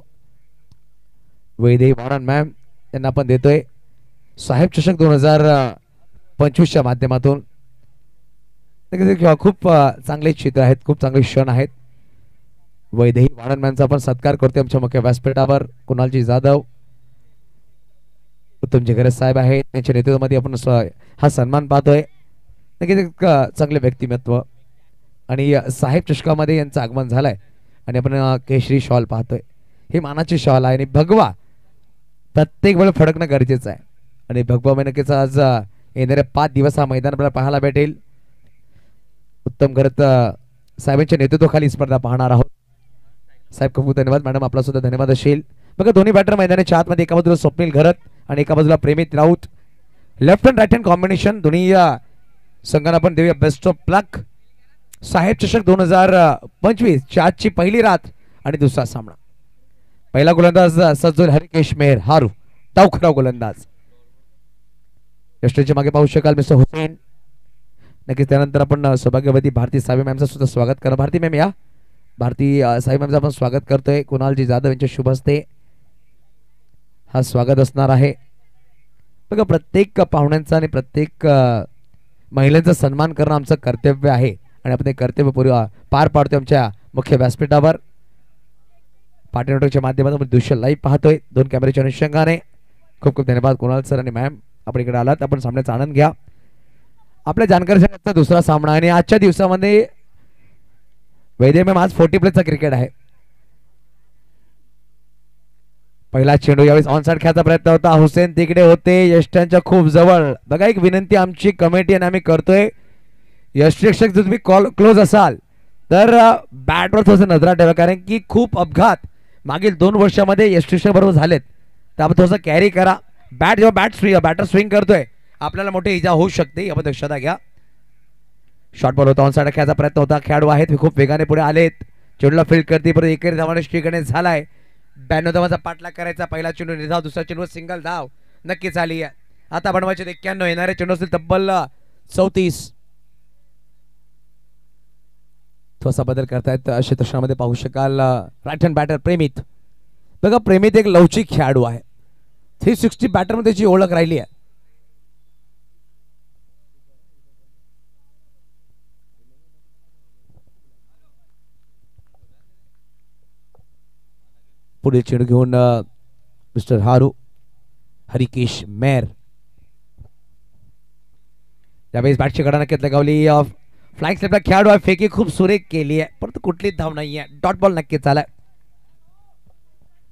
वैदेही वाडा मॅम यांना आपण देतोय. साहेब चषक 2025च्या माध्यमातून खूप चांगले चित्र आहेत, खूप चांगले क्षण आहेत. वैदेही वाडन मॅमचा आपण सत्कार करतोय आमच्या मुख्य व्यासपीठावर. कुणालजी जाधव, उत्तम जिगरे साहेब आहेत, त्यांच्या नेतृत्वामध्ये आपण हा सन्मान पाहतोय. नक्कीच एक चांगले व्यक्तिमत्व आणि साहेब चषकामध्ये यांचं आगमन झालंय आणि आपण केशरी शॉल पाहतोय. ही मानाची शॉल आहे आणि भगवा प्रत्येक वेळ फडकणं गरजेचं आहे आणि भगवा नक्कीच आज येणारे 5 दिवस हा मैदान आपल्याला पाहायला भेटेल. उत्तम घरत साहेबांच्या नेतृत्वाखाली स्पर्धा पाहणार आहोत. साहेब खूप धन्यवाद. मॅडम आपला सुद्धा धन्यवाद असेल. बघा दोन्ही बॅटर मैदानाच्या आतमध्ये एका बाजूला स्वप्नील घरत आणि एका बाजूला Premit Raut. Left and right hand combination. दोन्ही संघांना आपण देऊया बेस्ट ऑफ लक. साहेब चषक 2025 ची आजची पहिली रात आणि दुसरा सामना. पहिला गोलंदाज सज्जोल हरिकेश मेहर हारू, डावखराव गोलंदाज. यष्टीच्या मागे पाहू शकाल मिस्टर हुसेन. नक्कीच त्यानंतर आपण सौभाग्यवती भारती साहेब मॅमचं सुद्धा स्वागत करा. भारती मॅम या. भारती साहेब मॅमचं आपण स्वागत करतोय. कुणालजी जाधव यांच्या शुभ हस्ते हा स्वागत असणार आहे. बघा प्रत्येक पाहुण्यांचा आणि प्रत्येक महिलांचा सन्मान करणं आमचं कर्तव्य आहे आणि आपण ते कर्तव्य पार पाडतोय आमच्या मुख्य व्यासपीठावर. पाटी नेटवर्कच्या माध्यमातून दृश्य लाईव्ह पाहतोय 2 कॅमेऱ्याच्या अनुषंगाने. खूप खूप धन्यवाद कुणाल सर आणि मॅम, आपण इकडे आलात. आपण सामन्याचा आनंद घ्या. आपल्या जानकरचा दुसरा सामना आणि आजच्या दिवसामध्ये वैद्य मॅम आज 40 प्लसचा क्रिकेट आहे. पहिला चेंडू यावेळेस ऑन साइड खेळायचा प्रयत्न होता. हुसेन तिकडे होते, यष्ट्यांच्या खूप जवळ. बघा एक विनंती आमची कमिटी आणि आम्ही करतोय, यष्टीरक्षक जर तुम्ही क्लोज असाल तर बॅटवर थोडंसं नजरा ठेवा, कारण की खूप अपघात मागील 2 वर्षामध्ये यष्टीरक्षक बरोबर झालेत. तर आपण थोडंसं कॅरी करा. जेव्हा बॅटर स्विंग करतोय आपल्याला मोठी इजा होऊ शकते, याबद्दल दक्षता घ्या. शॉर्ट बॉल होता, ऑन साइड खेळायचा प्रयत्न होता. खेळाडू आहेत खूप वेगाने पुढे आलेत. चेंडूला फील्ड करते, परत एकेरी धावाने श्रीगणेश झालाय. 92 धावांचा पाठलाग करायचा. पहिला चेंडू निर्धाव, दुसरा चेंडू सिंगल धाव नक्कीच आली आहे. आता बनवायचे 91, येणारे चेंडू असतील तब्बल 34. थोडासा बदल करतायत क्षेत्रक्षणामध्ये पाहू शकाल. Right hand batter Premit. बघा प्रेमित एक लवचिक खेळाडू आहे. 360 बॅटर मध्ये त्याची ओळख राहिली आहे. पुढे चेंडू घेऊन मिस्टर हारू हरिकेश मेहर. यावेळेस बॅटची कडा नक्कीच लगावली. फ्लाइंग स्लिपला खेळाडू आहे, फेकी खूप सुरेख केली आहे, परंतु कुठलीच धाव नाही आहे. डॉट बॉल नक्कीच आलाय.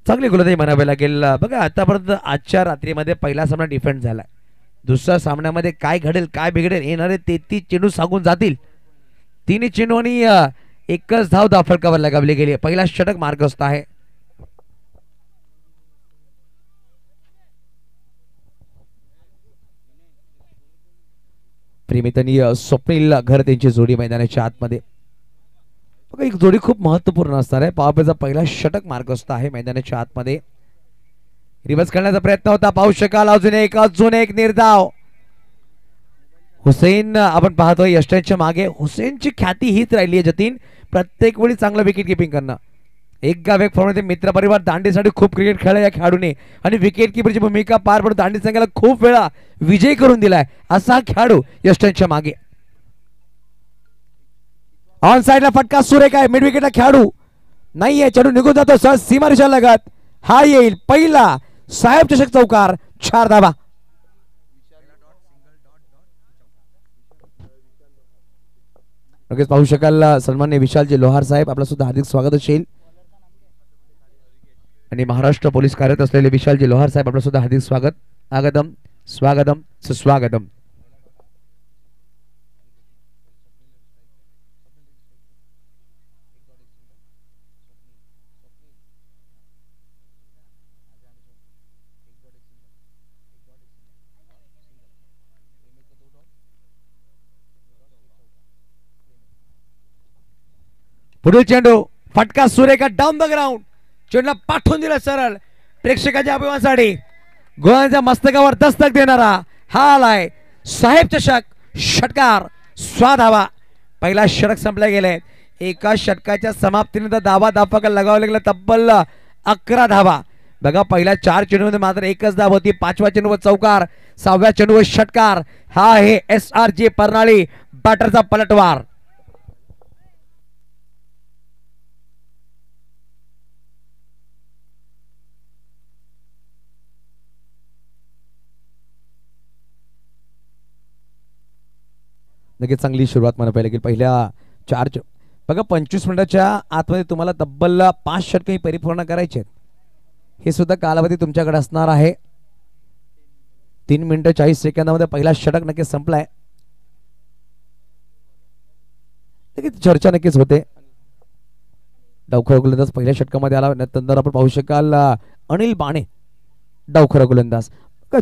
चांगली गोलंदाजी म्हणावी लागेल. बघा आतापर्यंत आजच्या रात्रीमध्ये पहिला सामना डिफेंड झालाय. दुसऱ्या सामन्यामध्ये काय घडेल काय बिघडेल, येणारे 33 चेंडू सांगून जातील. 3 चेंडू आणि एकच धाव धावफलकावर लगावली गेली. पहिला षटक मार्गस्थ आहे. प्रेमित आणि स्वप्नील घर त्यांची जोडी मैदानाच्या आतमध्ये. बघा एक जोडी खूप महत्वपूर्ण असणार आहे. पावपेचा पहिला षटक मार्गस्थ आहे मैदानाच्या आतमध्ये. रिव्हर्स करण्याचा प्रयत्न होता, पाहू शकाल. अजून एक निर्धाव. हुसेन आपण पाहतोय यष्ट्यांच्या मागे. हुसेनची ख्याती हीच राहिली आहे जतीन, प्रत्येक वेळी चांगलं विकेट किपिंग करणं. एक गाव एक फॉर्ममध्ये मित्र परिवार दांडीसाठी खूप क्रिकेट खेळला या खेळाडूने आणि विकेट किपरची भूमिका पार पडून दांडी संघाला खूप वेळा विजय करून दिलाय असा खेळाडू यष्ट्यांच्या मागे. ऑन साइडला फटका सुरेख आहे. मिड विकेटला खेळाडू नाहीये, चेंडू निघून जातो सहज सीमारेषा लगत. हा येईल पहिला साहेब चषक चौकार, 4 धावा. लगेच पाहू शकाल सन्माननीय विशालजी लोहार साहेब, आपलं सुद्धा हार्दिक स्वागत असेल. आणि महाराष्ट्र पोलीस कार्यरत असलेले विशालजी लोहार साहेब, आपलं सुद्धा हार्दिक स्वागत. आगतम स्वागतम सुस्वागतम. पुढील चेंडू फटका सुरेखा डाऊन द ग्राउंड. चेंडूला पाठवून दिला सरळ प्रेक्षकाच्या अभिमानासाठी. गोळ्यांच्या मस्तकावर दस्तक देणारा हा आलाय साहेब चषक षटकार. 6 धावा. पहिला षटक संपला गेले. एका षटकाच्या समाप्तीनंतर धावा धापका लगावं लागलं तब्बल 11 धावा. बघा पहिल्या 4 चेंडूमध्ये मात्र एकच धाव होती. 5व्या चेंडूवर चौकार, 6व्या चेंडूवर षटकार. हा आहे SRJ परनाळी बॅटरचा पलटवार. नक्कीच चांगली सुरुवात म्हणा पाहिजे की पहिल्या 4 बघा 25 मिनिटाच्या आतमध्ये तुम्हाला तब्बल 5 षटके परिपूर्ण करायचे. हे सुद्धा कालावधी तुमच्याकडे असणार आहे. 3 मिनिटं 40 सेकंदामध्ये पहिला षटक नक्कीच संपलाय. नक्कीच चर्चा नक्कीच होते. डावखुरा गोलंदाज पहिल्या षटकामध्ये आला. नंतर आपण पाहू शकाल अनिल बाणे डावखुरा गोलंदाज.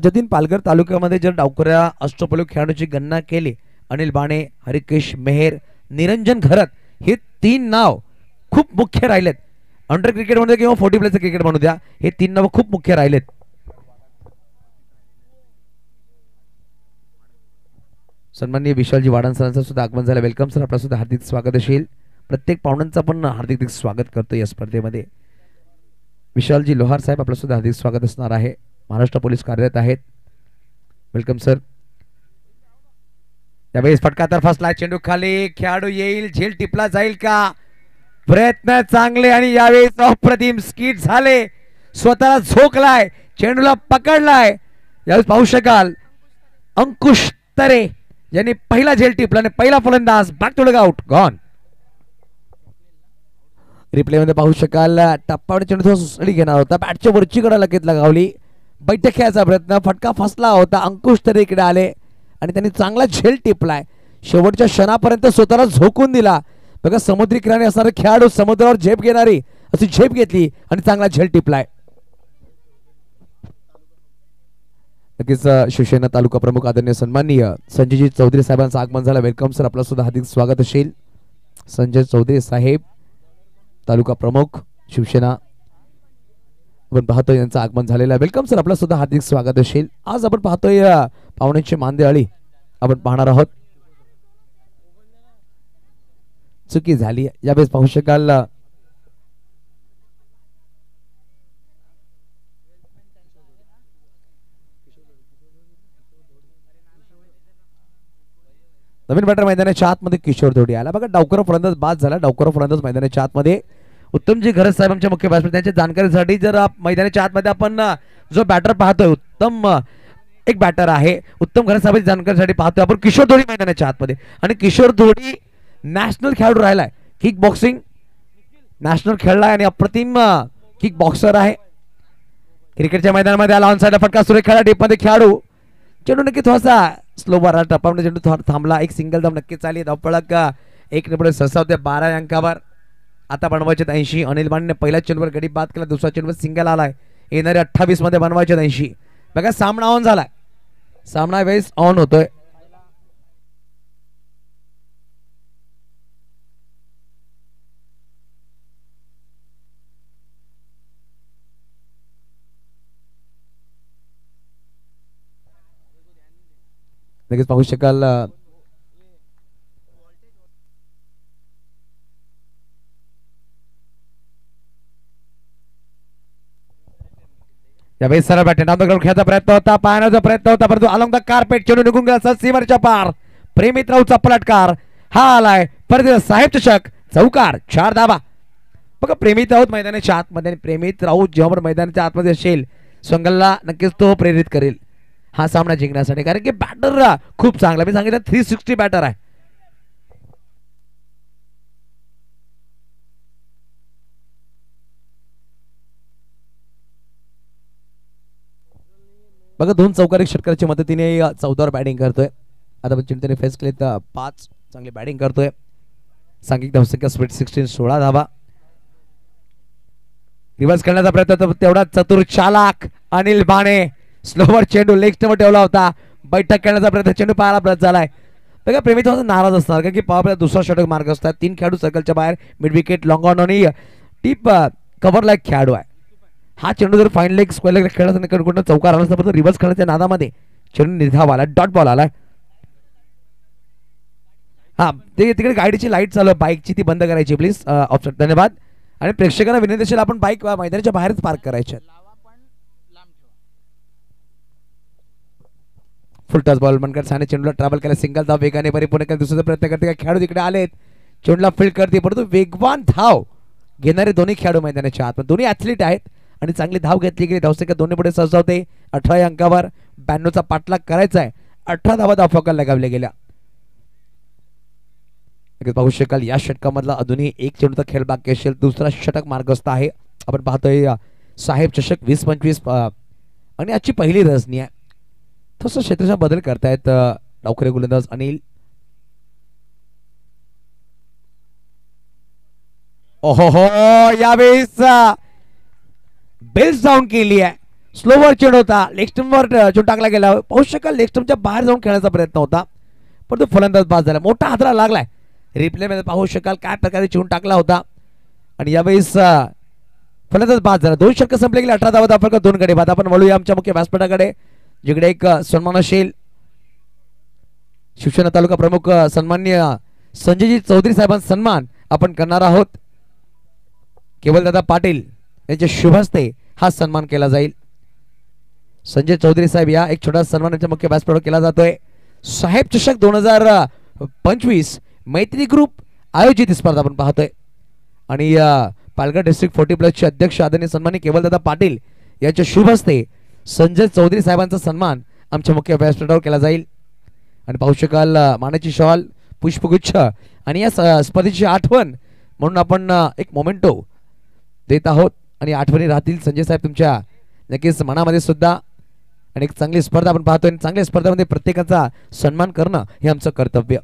जतीन पालघर तालुक्यामध्ये जर डावखुऱ्या अष्टपैलू खेळाडूची गणना केली अनिल बाणे, हरिकेश मेहर, निरंजन घरत हे 3 नाव खूप मुख्य राहिलेत. अंडर क्रिकेट मध्ये किंवा 40 प्लेचं क्रिकेट म्हणू द्या, हे 3 नाव खूप मुख्य राहिलेत. सन्माननीय विशालजी वाडन सरांचं सुद्धा आगमन झालं. वेलकम सर, आपलं सुद्धा हार्दिक स्वागत असेल. प्रत्येक पाहुण्यांचं आपण हार्दिक स्वागत करतो या स्पर्धेमध्ये. विशालजी लोहार साहेब आपलं सुद्धा हार्दिक स्वागत असणार आहे. महाराष्ट्र पोलीस कार्यरत आहेत. Welcome sir. त्यावेळेस फटका तर फसला. चेंडू खाली, खेळाडू येईल, झेल टिपला जाईल का? प्रयत्न चांगले आणि यावेळेस अप्रतिम स्किट झाले. स्वतःला झोकलाय, चेंडूला पकडलाय. यावेळेस पाहू शकाल अंकुश तरे यांनी पहिला झेल टिपला आणि पहिला फलंदाज back to the out gone. Replay मध्ये पाहू शकाल टप्पावर चेंडू सुसडी घेणार होता. बॅटच्या वरची कडा लगेच लगावली. बैठक खेळायचा प्रयत्न, फटका फसला होता. अंकुश तरे इकडे आले आणि त्यांनी चांगला झेल टिपलाय. शेवटच्या क्षणापर्यंत स्वतःला झोकून दिला. बघा समुद्री किनारी असणारे खेळाडू समुद्रावर झेप घेणारी अशी झेप घेतली आणि चांगला झेल टिपलाय. नक्कीच शिवसेना तालुका प्रमुख आदरणीय सन्माननीय संजयजी चौधरी साहेबांचं आगमन झालं. वेलकम सर, आपलं सुद्धा हार्दिक स्वागत असेल. संजय चौधरी साहेब तालुका प्रमुख शिवसेना आपण पाहतोय यांचं आगमन झालेलं आहे. वेलकम सर, आपलं सुद्धा हार्दिक स्वागत असेल. आज आपण पाहतोय पाहुण्यांची मांदेआळी आपण पाहणार आहोत. चुकी झाली यावेळेस पाहू शकाल नवीन बॅटर मैदानाच्या आतमध्ये किशोर धोडी आला. बघा डावकर फलंदाज बाद झाला. डावकर फलंदाज मैदानाच्या आतमध्ये उत्तमजी घरत साहेब आमचे मुख्य बॅट्समन त्यांच्या जानकारीसाठी जर मैदानाच्या आतमध्ये आपण जो बॅटर पाहतोय उत्तम एक बॅटर आहे. उत्तम घरत साहेबांची जानकारीसाठी पाहतोय आपण किशोर धोडी मैदानाच्या आतमध्ये. आणि किशोर धोडी नॅशनल खेळाडू राहिलाय. किक बॉक्सिंग नॅशनल खेळलाय आणि अप्रतिम किक बॉक्सर आहे. क्रिकेटच्या मैदानामध्ये आला. ऑन साइडला फटका सुरेख डीपमध्ये खेळाडू. चेंडू नक्की थोडासा स्लो बारा टप्पामध्ये चेंडू थोडा थांबला. एक सिंगल धाव नक्कीच आली. धावपळक 1 नंबर सरसावते 12 अंकावर. आता बनवायचे 80. अनिल बाणने पहिल्या चेंडूवर गडी बाद केला. दुसऱ्या चेंडूवर सिंगल आलाय. येणारे 28 मध्ये बनवायचे 80. बघा सामना ऑन झालाय. सामना वेळेस ऑन होतोय. लगेच पाहू शकाल यावेळेस सरळ बॅट डाऊन द ग्राउंड खेळायचा प्रयत्न होता. पाहण्याचा प्रयत्न होता परंतु अलॉंग द कार्पेट चेंडू निघून गेला. सीमरच्या पार प्रेमित राऊचा पलटकार. हा आलाय परत साहेब चषक चौकार. 4 धावा. बघा प्रेमित राऊत मैदानाच्या आतमध्ये. प्रेमित राऊत जेव्हा मैदानाच्या आतमध्ये असेल स्वंगलला नक्कीच तो प्रेरित करेल हा सामना जिंकण्यासाठी. कारण की बॅटर खूप चांगला, मी सांगितलं 360 बॅटर आहे. बघा 2 चौकार 1 षटकाराच्या मदतीने 14वर बॅटिंग करतोय. आता चिंतेने फेस केले तर 5 चांगली बॅटिंग करतोय. सांघिक धावसंख्या स्पीड 16 16 धावा. रिव्हर्स करण्याचा प्रयत्न तेवढा चतुर चालाक अनिल बाणे. स्लोवर चेंडू लेग स्टंपवर ठेवला होता. बैठक करण्याचा प्रयत्न चेंडू पाहायला परत झालाय. बघा प्रेमी थोडासा नाराज असणार कारण की पॉवर दुसरा षटक मार्ग असतात. 3 खेळाडू सर्कलच्या बाहेर, मिड विकेट लॉंग ऑन आणि टीप कव्हरला एक खेळाडू आहे. हा चेंडू जर फाईन लेग स्क्वेअर लेग खेळण्याचा कुठं चौकार आला असता, पण रिव्हर्स खेळण्याच्या नादामध्ये चेंडू निर्धाव आला, डॉट बॉल आला. हा ते तिकडे गाडीची लाईट चालू आहे बाईकची, ती बंद करायची प्लीज. ऑप्शन धन्यवाद. आणि प्रेक्षकांना विनंती असेल आपण बाईक मैदानाच्या बाहेरच पार्क करायचे. Full touch ball Mankar Sane चेंडूला ट्रॅव्हल केला, सिंगल धाव वेगाने परिपूर्ण केला, दुसरा प्रयत्न करते. खेळाडू तिकडे आलेत, चेंडूला फील्ड करते, परंतु वेगवान धाव घेणारे दोन्ही खेळाडू मैदानाच्या आत, दोन्ही ऍथलीट आहेत आणि चांगली धाव घेतली गेली. धावसंख्या दोन्ही पुढे सहजवते 18 या अंकावर. 92चा पाठलाग करायचा आहे. 18 धावा धावफलकाला लगावल्या गेल्या. पाहू शकाल या षटकामधला अजूनही एक चेंडूचा खेळ बाकी असेल, दुसरा षटक मार्गस्थ आहे. आपण पाहतोय साहेब चषक 20-25 आणि आजची पहिली रजनी आहे. थोडस क्षेत्राचा बदल करतायत डावखरे गोलंदाज अनिल. ओहो यावेळेस बेल्स डाऊन केली आहे. स्लोवर चेंडू होता, लेग स्टंपवर चेंडू टाकला गेला. पाहू शकाल लेग स्टंपच्या बाहेर जाऊन खेळण्याचा प्रयत्न होता, परंतु फलंदाज बाद झाला. मोठा हादरा लागलाय. रिप्ले मध्ये पाहू शकाल काय प्रकारे चेंडू टाकला होता आणि यावेळेस फलंदाज बाद झाला. 2 षटक संपले गेले. 18 धावा धावफलक 2 गडी बाद. आपण वळूया आमच्या मुख्य व्यासपीठाकडे, जिकडे एक सन्मान असेल. शिवसेना तालुका प्रमुख सन्माननीय संजयजी चौधरी साहेबांचा सन्मान आपण करणार आहोत. केवलदादा पाटील यांच्या शुभ हस्ते हा सन्मान केला जाईल. संजय चौधरी साहेब या एक छोटा सन्मान आमच्या मुख्य व्यासपीठावर केला जातोय. साहेब चषक 2025 मैत्री ग्रुप आयोजित स्पर्धा आपण पाहतोय आणि पालघर डिस्ट्रिक्ट 40+ चे अध्यक्ष आदरणीय सन्माननीय केवलदादा पाटील यांच्या शुभ हस्ते संजय चौधरी साहेबांचा सन्मान आमच्या मुख्य व्यासपीठावर केला जाईल. आणि पाहू शकाल मानाची शॉल, पुष्पगुच्छ आणि या स्पर्धेची आठवण म्हणून आपण एक मोमेंटो देत आहोत आणि आठवणी राहतील संजय साहेब तुमच्या नक्कीच मनामध्ये सुद्धा. आणि एक चांगली स्पर्धा आपण पाहतोय आणि चांगल्या स्पर्धेमध्ये प्रत्येकाचा सन्मान करणं हे आमचं कर्तव्य.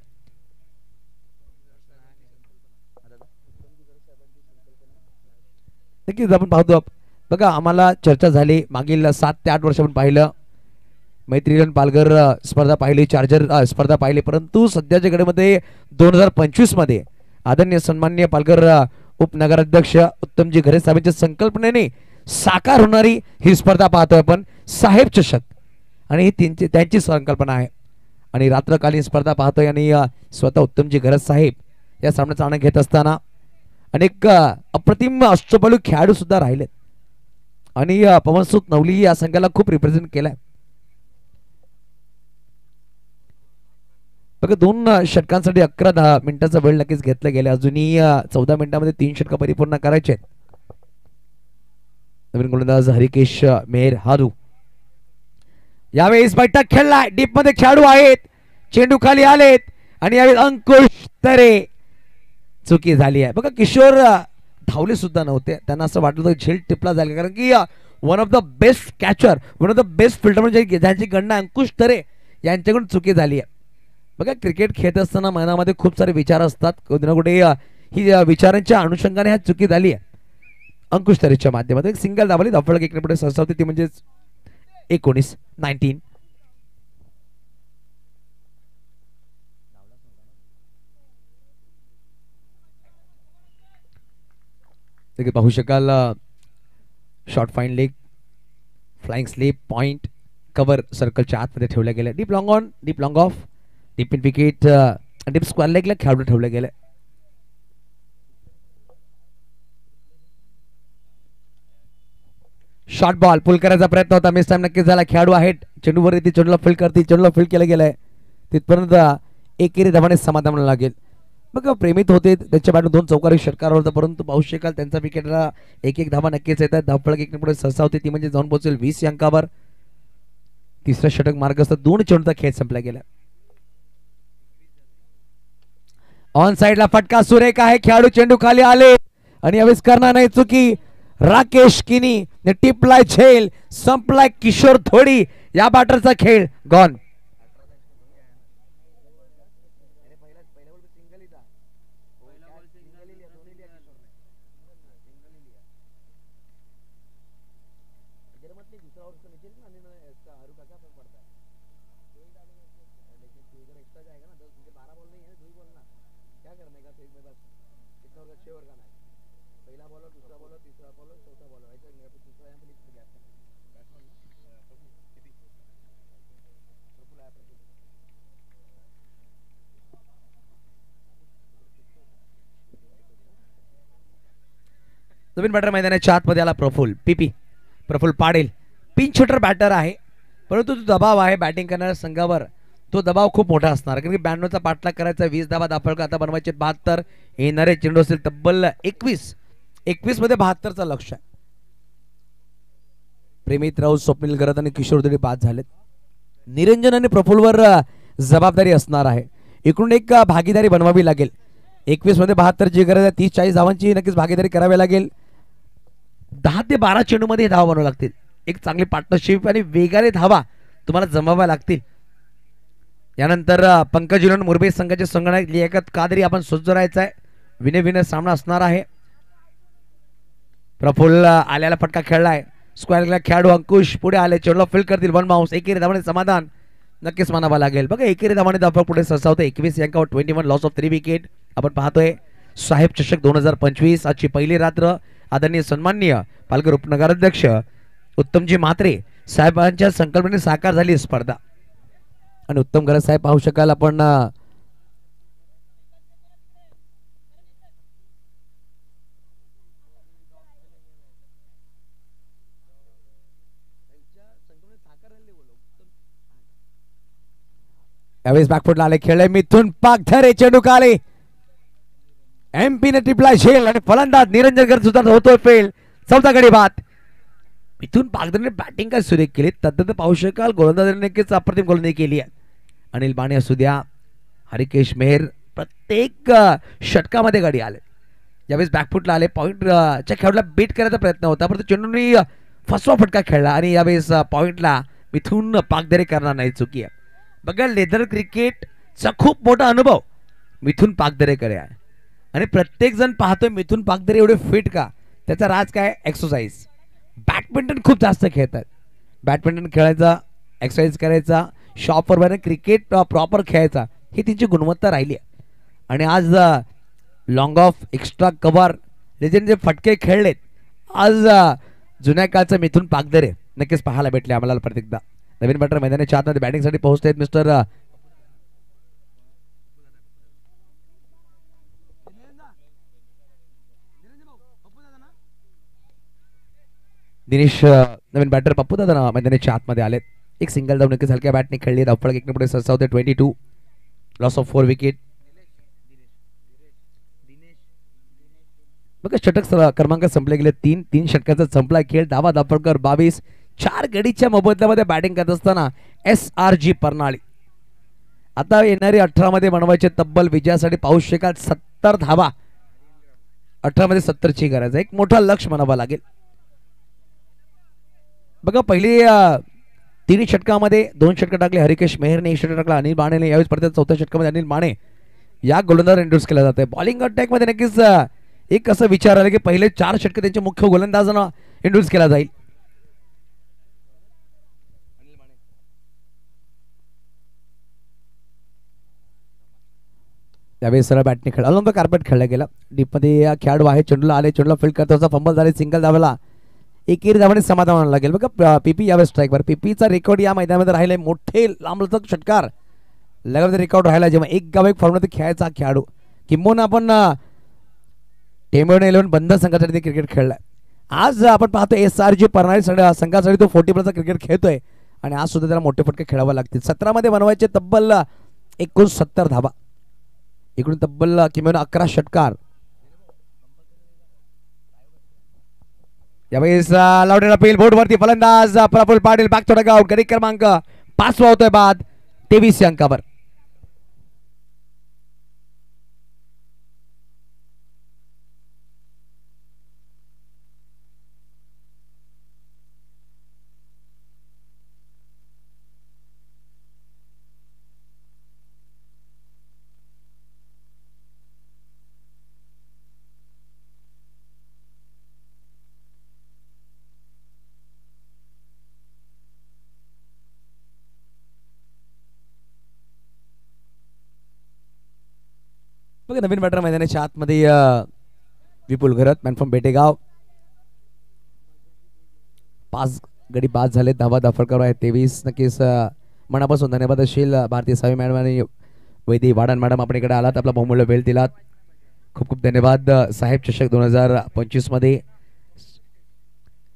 नक्कीच आपण पाहतो. बघा आम्हाला चर्चा झाली मागील 7 ते 8 वर्ष आपण पाहिलं मैत्रीलन पालघर स्पर्धा पाहिली, चार्जर स्पर्धा पाहिली, परंतु सध्याच्या घडीमध्ये 2025 मध्ये आदरणीय सन्माननीय पालघर उपनगराध्यक्ष उत्तमजी घरे साहेबांच्या संकल्पनेने साकार होणारी ही स्पर्धा पाहतोय आपण, साहेब चषक. आणि ही त्यांची संकल्पना आहे आणि रात्रकालीन स्पर्धा पाहतोय आणि स्वतः उत्तमजी घरे साहेब या सामन्याचा आनंद घेत असताना अनेक अप्रतिम अष्टपैलू खेळाडू सुद्धा राहिलेत आणि पवनसुत नवली या संघाला खूप रिप्रेझेंट केलाय. बघा 2 षटकांसाठी 11 मिनिटाचा वेळ नक्कीच घेतला गेला. अजूनही 14 मिनिटांमध्ये 3 षटक परिपूर्ण करायचे. नवीन गोलंदाज हरिकेश मेहर हारू यावेळेस बैठक खेळलाय. डीप मध्ये खेळाडू आहेत, चेंडू खाली आलेत आणि यावेळेस अंकुश तरे चुकी झाली आहे. बघा किशोर धावले सुद्धा नव्हते, त्यांना असं वाटलं होतं झेल टिपला जाईल कारण की one of the best catcher, one of the best fielder म्हणजे ज्यांची गणना अंकुश तरे यांच्याकडून चुकी झाली आहे. बघा क्रिकेट खेळत असताना मनामध्ये खूप सारे विचार असतात, कुठे ना कुठे ही विचारांच्या अनुषंगाने ह्या चुकी झाली आहे. अंकुश तरेच्या माध्यमातून एक सिंगल दाबली, धावफलक 1 पुढे सहसा होती, ती म्हणजे 19. पाहू शकाल short fine leg, flying slip, point, cover सर्कलच्या आतमध्ये ठेवल्या गेल्या. Deep long on, deep long off, deep in wicket, deep square लेगला खेळाडू ठेवले गेले. शॉर्ट बॉल पुल करायचा प्रयत्न होता, मिस टाइम नक्कीच झाला. खेळाडू आहेत, चेंडूवर येते, चेंडूला फील्ड करते, चेंडूला फील्ड केलं गेलंय तिथपर्यंत एकेरी धावाने समाधान लागेल. बघा प्रेमित होते, त्यांच्या बॅटून 2 चौकारी षटकार होता, परंतु पाहू शकाल त्यांचा विकेटला 1-1 धावा नक्कीच येतात. धावफलक 1 पुढे सहसा होते, ती म्हणजे जाऊन पोहोचेल 20 अंकावर. तिसरा षटक मार्गस्थ, 2 चेंडूचा खेळ संपला गेला. ऑन साइडला फटका सुरेख आहे, खेळाडू चेंडू खाली आले आणि यावेळेस करणार नाही चुकी. राकेश किनी टिपलाय झेल, संपलाय किशोर थोडी. या बॅटरचा खेळ गॉन. नवीन बॅटर मैदानाच्या आतमध्ये आला Praful Patil. Pin shooter batter आहे, परंतु तो दबाव आहे बॅटिंग करणाऱ्या संघावर, तो दबाव खूप मोठा असणार, कारण की 92चा पाठलाग करायचा, 20 धावा दाखल आता बनवायचे 72. येणारे चेंडू असेल तब्बल 21 मध्ये 72चा लक्ष आहे. प्रेमित राऊत, स्वप्नील गरत आणि किशोर दे बाद झालेत. निरंजन आणि प्रफुलवर जबाबदारी असणार आहे. एकूण एक भागीदारी बनवावी लागेल. 21 मध्ये 72ची गरज आहे. 30-40 धावांची नक्कीच भागीदारी करावी लागेल. 10 ते 12 चेंडू मध्ये धावा बनवाव्या लागतील. एक चांगली पार्टनरशिप आणि वेगाने धावा तुम्हाला जमाव्या लागतील. यानंतर पंकज जिलोन मुरबे संघाचे संगणक लियाकत कादरी आपण सज्ज राहायचा आहे. विने सामना असणार आहे. प्रफुल्ल आल्याला फटका खेळलाय. स्क्वेअरला खेळाडू अंकुश पुढे आले, चेंडूला फील्ड करतील. 1 बाउन्स. एकेरी धावाने समाधान नक्कीच मानावं लागेल. बघा एकेरी धावाने धावा पुढे सरसावते. 21 अंकावर 21 लॉस ऑफ 3 विकेट. आपण पाहतोय साहेब चषक 2025 आजची पहिली रात्र. आदरणीय सन्माननीय पालघर उपनगराध्यक्ष उत्तमजी म्हात्रे साहेबांच्या संकल्पनेने साकार झाली स्पर्धा. आणि उत्तम गरज साहेब पाहू शकाल आपण. यावेळेस बॅकफुटला आले, खेळले मिथून पागधरे, चेंडू काले एमपी ने टिपला झेल आणि फलंदाज निरंजन गरज सुद्धा होतोय फेल. 14 गडी बाद. मिथून पागधरेने बॅटिंग काय सुरेख केली, तद्दत पाहू शकाल. गोलंदाजाने नक्कीच अप्रतिम गोलंदाजी केली आहे. अनिल बाणे असू द्या, हरिकेश मेहर, प्रत्येक षटकामध्ये गाडी आले. यावेळेस बॅकफुटला आले, पॉइंटच्या खेळाडूला बीट करायचा प्रयत्न होता, परंतु चेंडूने फसवा फटका खेळला आणि यावेळेस पॉइंटला मिथून पागधरे करणार नाही, चुकी आहे. बघा लेदर क्रिकेटचा खूप मोठा अनुभव मिथून पागधरेकडे आहे आणि प्रत्येक जण पाहतोय मिथून पागधरे एवढे फिट का, त्याचा राज काय, एक्सरसाइज. बॅडमिंटन खूप जास्त खेळतात. बॅडमिंटन खेळायचा, एक्सरसाइज करायचा, शॉपवर क्रिकेट प्रॉपर खेळायचा, ही त्यांची गुणवत्ता राहिली आहे. आणि आज long of, extra cover, legend जे फटके खेळलेत आज जुन्या काळचं मिथून पागधरे नक्कीच पाहायला भेटले आम्हाला प्रत्येकदा. नवीन बॅटर मैदानाच्या आतमध्ये बॅटिंगसाठी पोहोचतात मिस्टर दिनेश. नवीन बॅटर पप्पू दादा मैदानाच्या आतमध्ये आलेत. एक सिंगल धाव नक्कीच हलक्या बॅटने खेळली. धावफलक 1 पुढे सरसावते. 22 लॉस ऑफ 4 विकेट. बघा षटक क्रमांक संपले गेले. 3 षटकाचा संपला खेळ. धावा धावफलकर 22. 4 गडीच्या मोबदल्यामध्ये बॅटिंग करत असताना SRG परनाळी. आता येणारी 18 मध्ये बनवायचे तब्बल विजयासाठी पाहू शकाल 70 धावा. 18 मध्ये 70 ची गरज आहे. एक मोठा लक्ष म्हणावा लागेल. बघा पहिली 3 षटकामध्ये 2 षटक टाकले हरिकेश मेहरने, 1 षटक टाकला अनिल बाणेने. यावेळेस परत 4थ्या षटकामध्ये अनिल बाणे या गोलंदाज इंट्रोड्यूस केला जाते. बॉलिंग अटॅक मध्ये नक्कीच एक असं विचार आला की पहिले 4 षटक त्यांच्या मुख्य गोलंदाजांना इंट्रोड्यूस केला जाईल. त्यावेळेस सरळ बॅटने खेळला. लंब कार्पेट खेळला गेला. डीपमध्ये खेळाडू आहे, चेंडूला आले, चेंडूला फील्ड करता फंबल झाले, सिंगल धावला. एकेरी धावाने समाधान लागेल. बघा पीपी यावेळेस स्ट्राईकवर. पीपीचा रेकॉर्ड या मैदानामध्ये राहिलाय. मोठे लांबलचक षटकार लगातार रेकॉर्ड राहिला. जेव्हा एक गाव एक फॉर्ममध्ये खेळायचा खेळाडू, किंबहुना आपण टेंबेवणे 11 बंद संघासाठी क्रिकेट खेळलाय. आज आपण पाहतो SRG परनाळी संघासाठी तो 40+ क्रिकेट खेळतोय आणि आज सुद्धा त्याला मोठे फटके खेळावे लागतील. 17 मध्ये बनवायचे तब्बल 69 धावा. इकडून तब्बल किमान 11 षटकार. यावेळेस लावलेला पेल बोर्डवरती फलंदाज प्रफुल्ल पाटील बॅक थोडा गाव. गडी क्रमांक 5 होतोय बाद 23 अंकावर. बघा नवीन बॅटर मैदानाच्या आतमध्ये विपुल घरत मॅन फ्रॉम बेटेगाव. 5 गडी बाद झाले. धावा दाफडकर आहे 23. नक्कीच मनापासून धन्यवाद असेल भारतीय सावी मॅडम आणि वैदी वाडन मॅडम, आपण इकडे आलात, आपला बहुमूल्य वेळ दिलात. खूप खूप धन्यवाद. साहेब चषक 2025 मध्ये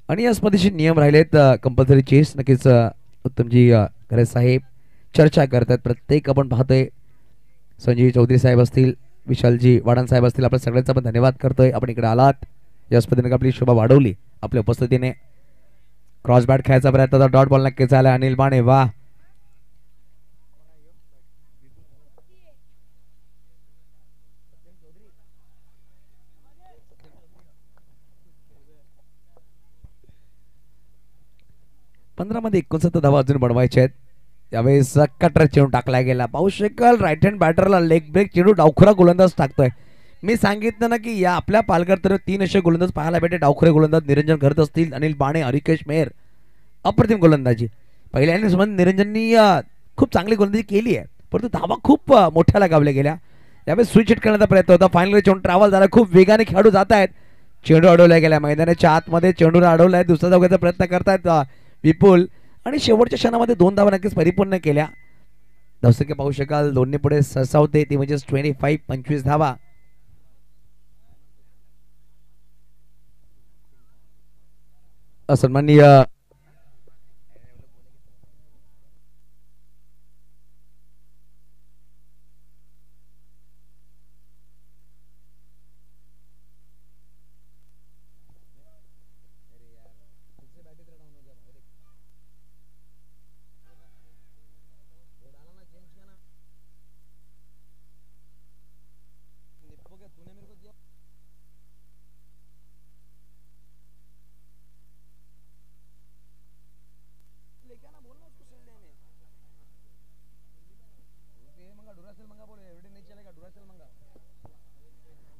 आणि या स्पर्धेचे नियम राहिलेत कंपल्सरी चेस. नक्कीच उत्तमजी घरे साहेब चर्चा करतात. प्रत्येक आपण पाहतोय संजय चौधरी साहेब असतील, विशालजी वाडन साहेब असतील, आपल्या सगळ्यांचा पण धन्यवाद करतोय. आपण इकडे आलात, या स्पर्धेने आपली शोभा वाढवली आपल्या उपस्थितीने. क्रॉस बॅट खेळायचा प्रयत्न होता. डॉट बॉल नक्कीच आला. अनिल बाणे वा. मध्ये 69 धावा अजून बनवायचे आहेत. यावेळेस कटर चेंडू टाकला गेला. पाहू शकाल राईट हँड बॅटरला लेग ब्रेक चेंडू डावखुरा गोलंदाज टाकतोय. मी सांगितलं ना की या आपल्या पालघर तर 3 असे गोलंदाज पाहायला भेटे. डावखुरे गोलंदाज निरंजन करत असतील, अनिल बाणे, हरिकेश मेहर, अप्रतिम गोलंदाजी. पहिल्या इनिंग्समध्ये निरंजननी खूप चांगली गोलंदाजी केली आहे, परंतु धावा खूप मोठ्या लगावल्या गेल्या. यावेळेस स्विच हिट करण्याचा प्रयत्न होता. फायनली चेंडू ट्रॅव्हल झाला. खूप वेगाने खेळाडू जात आहेत. चेंडू अडवला गेला. मैदानाच्या आतमध्ये चेंडूला अडवलाय. दुसऱ्या धावण्याचा प्रयत्न करतायत विपुल आणि शेवटच्या क्षणामध्ये 2 धावा नक्कीच परिपूर्ण केल्या. धावसंख्या पाहू शकाल दोन्ही पुढे सरसावते, ती म्हणजे 25 धावा. सन्माननीय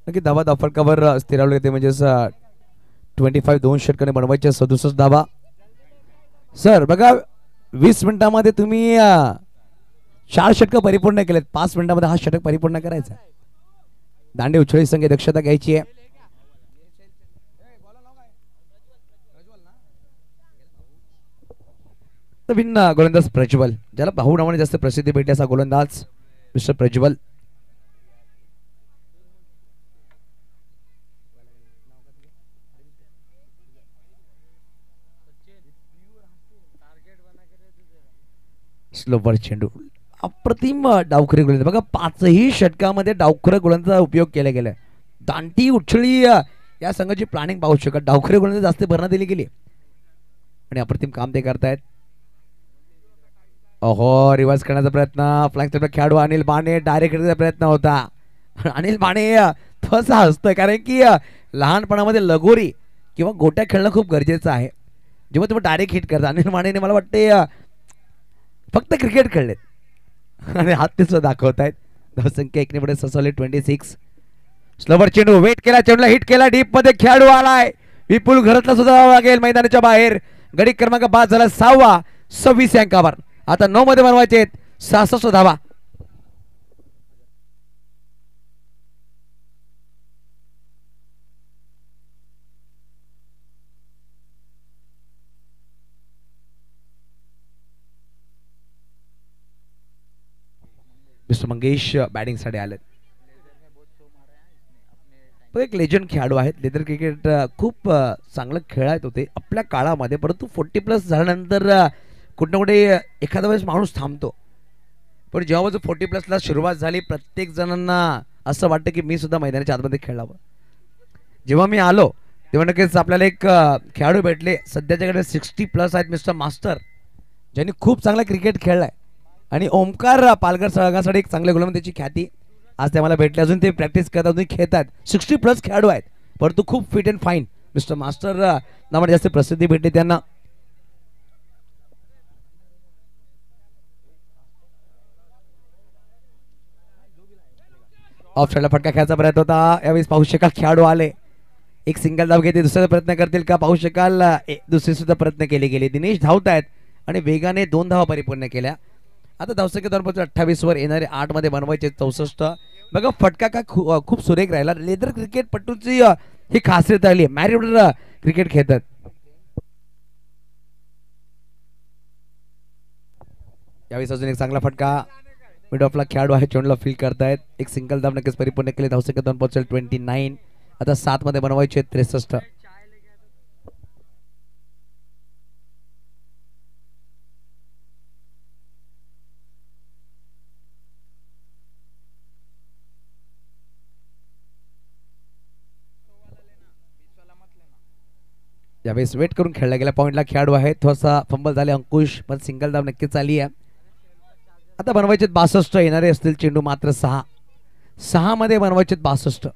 नक्की धावा दाफडकावर स्थिरावले ते म्हणजे 25 2 षटकाने बनवायचे. 67 धावा. सर बघा 20 मिनिटांमध्ये तुम्ही 4 षटक परिपूर्ण केलेत. 5 मिनिटांमध्ये हा षटक परिपूर्ण करायचा. दांडे उछळी संघ दक्षता घ्यायची आहे. नवीन गोलंदाज प्रज्वल, ज्याला भाऊ नावाने जास्त प्रसिद्धी भेटली असा गोलंदाज मिस्टर प्रज्वल. स्लोवर चेंडू, अप्रतिम डावखुरे गोलंदाज. बघा 5ही षटकामध्ये डावखुरे गोलंदाजाचा उपयोग केला गेलाय. दांडी उछळी या संघाची प्लॅनिंग पाहू शकत. डावखुरे गोलंदाज जास्त भरणा दिली गेली आणि अप्रतिम काम ते करतायत. ओहो, रिव्हर्स करण्याचा प्रयत्न. फ्लॅंक खेळाडू अनिल बाणे डायरेक्ट करण्याचा प्रयत्न होता. अनिल बाणे थोडासा हसतोय, कारण की लहानपणामध्ये लगोरी किंवा गोट्या खेळणं खूप गरजेचं आहे. जेव्हा तुम्ही डायरेक्ट हिट करता, अनिल बाणेने मला वाटते फक्त क्रिकेट खेळलेत आणि हात ते सुद्धा दाखवत आहेत. धावसंख्या 1 पुढे ससवले 26. स्लोवर चेंडू वेट केला, चेंडूला हिट केला. डीप मध्ये खेळाडू आलाय. विपुल घरातला सुद्धा लागेल मैदानाच्या बाहेर. गडी क्रमांक 5 झाला 6वा. 26 अंकावर. आता 9 मध्ये बनवायचे 66 धावा. मिस्टर मंगेश बॅटिंग साठी आलेत. एक लेजंड खेळाडू आहेत. लेदर क्रिकेट खूप चांगलं खेळायत होते आपल्या काळामध्ये, परंतु 40+ झाल्यानंतर कुठे ना कुठे एखाद्या वेळेस माणूस थांबतो. पण जेव्हा 40+ ला सुरुवात झाली, प्रत्येक जणांना असं वाटतं की मी सुद्धा मैदानाच्या आतमध्ये खेळावं. जेव्हा मी आलो तेव्हा नक्कीच आपल्याला एक खेळाडू भेटले. सध्याच्याकडे 60+ आहेत मिस्टर मास्टर, ज्यांनी खूप चांगला क्रिकेट खेळलाय आणि ओमकार पालघर संघासाठी एक चांगल्या गोलंदाजाची ख्याती. आज ते मला भेटले. अजून ते प्रॅक्टिस करतात, अजून खेळतात. 60+ खेळाडू आहेत, परंतु खूप fit and fine. Mister master नावाने जास्त प्रसिद्धी भेटली त्यांना. ऑफ साईडला फटका खेळायचा प्रयत्न होता. यावेळेस पाहू शकाल खेळाडू आले. एक सिंगल धाव घेते, दुसऱ्याचा प्रयत्न करतील का पाहू शकाल. दुसरे सुद्धा प्रयत्न केले गेले. दिनेश धावत आहेत आणि वेगाने 2 धावा परिपूर्ण केल्या. आता धावसंख्या 28 वर येणारे 8 मध्ये बनवायचे 64. बघा फटका का खूप सुरेख राहिला. लेदर क्रिकेट पट्टूची ही खासियत राहिली. मॅरिडर क्रिकेट खेळतात. यावेळी अजून एक चांगला फटका. मिड ऑफला खेळाडू आहे चेंडूला फील्ड करतायत. एक सिंगल धाव नक्कीच परिपूर्ण केले. धावसंख्या 2 पोहोचेल 29. आता 7 मध्ये बनवायचे 63. यावेळेस वेट करून खेळला गेला. पॉइंटला खेळाडू आहे. थोडासा फंबल झाले अंकुश, पण सिंगल धाव नक्कीच आली आहे. आता बनवायचे 62 येणारे असतील चेंडू मात्र 6 मध्ये बनवायचे 62.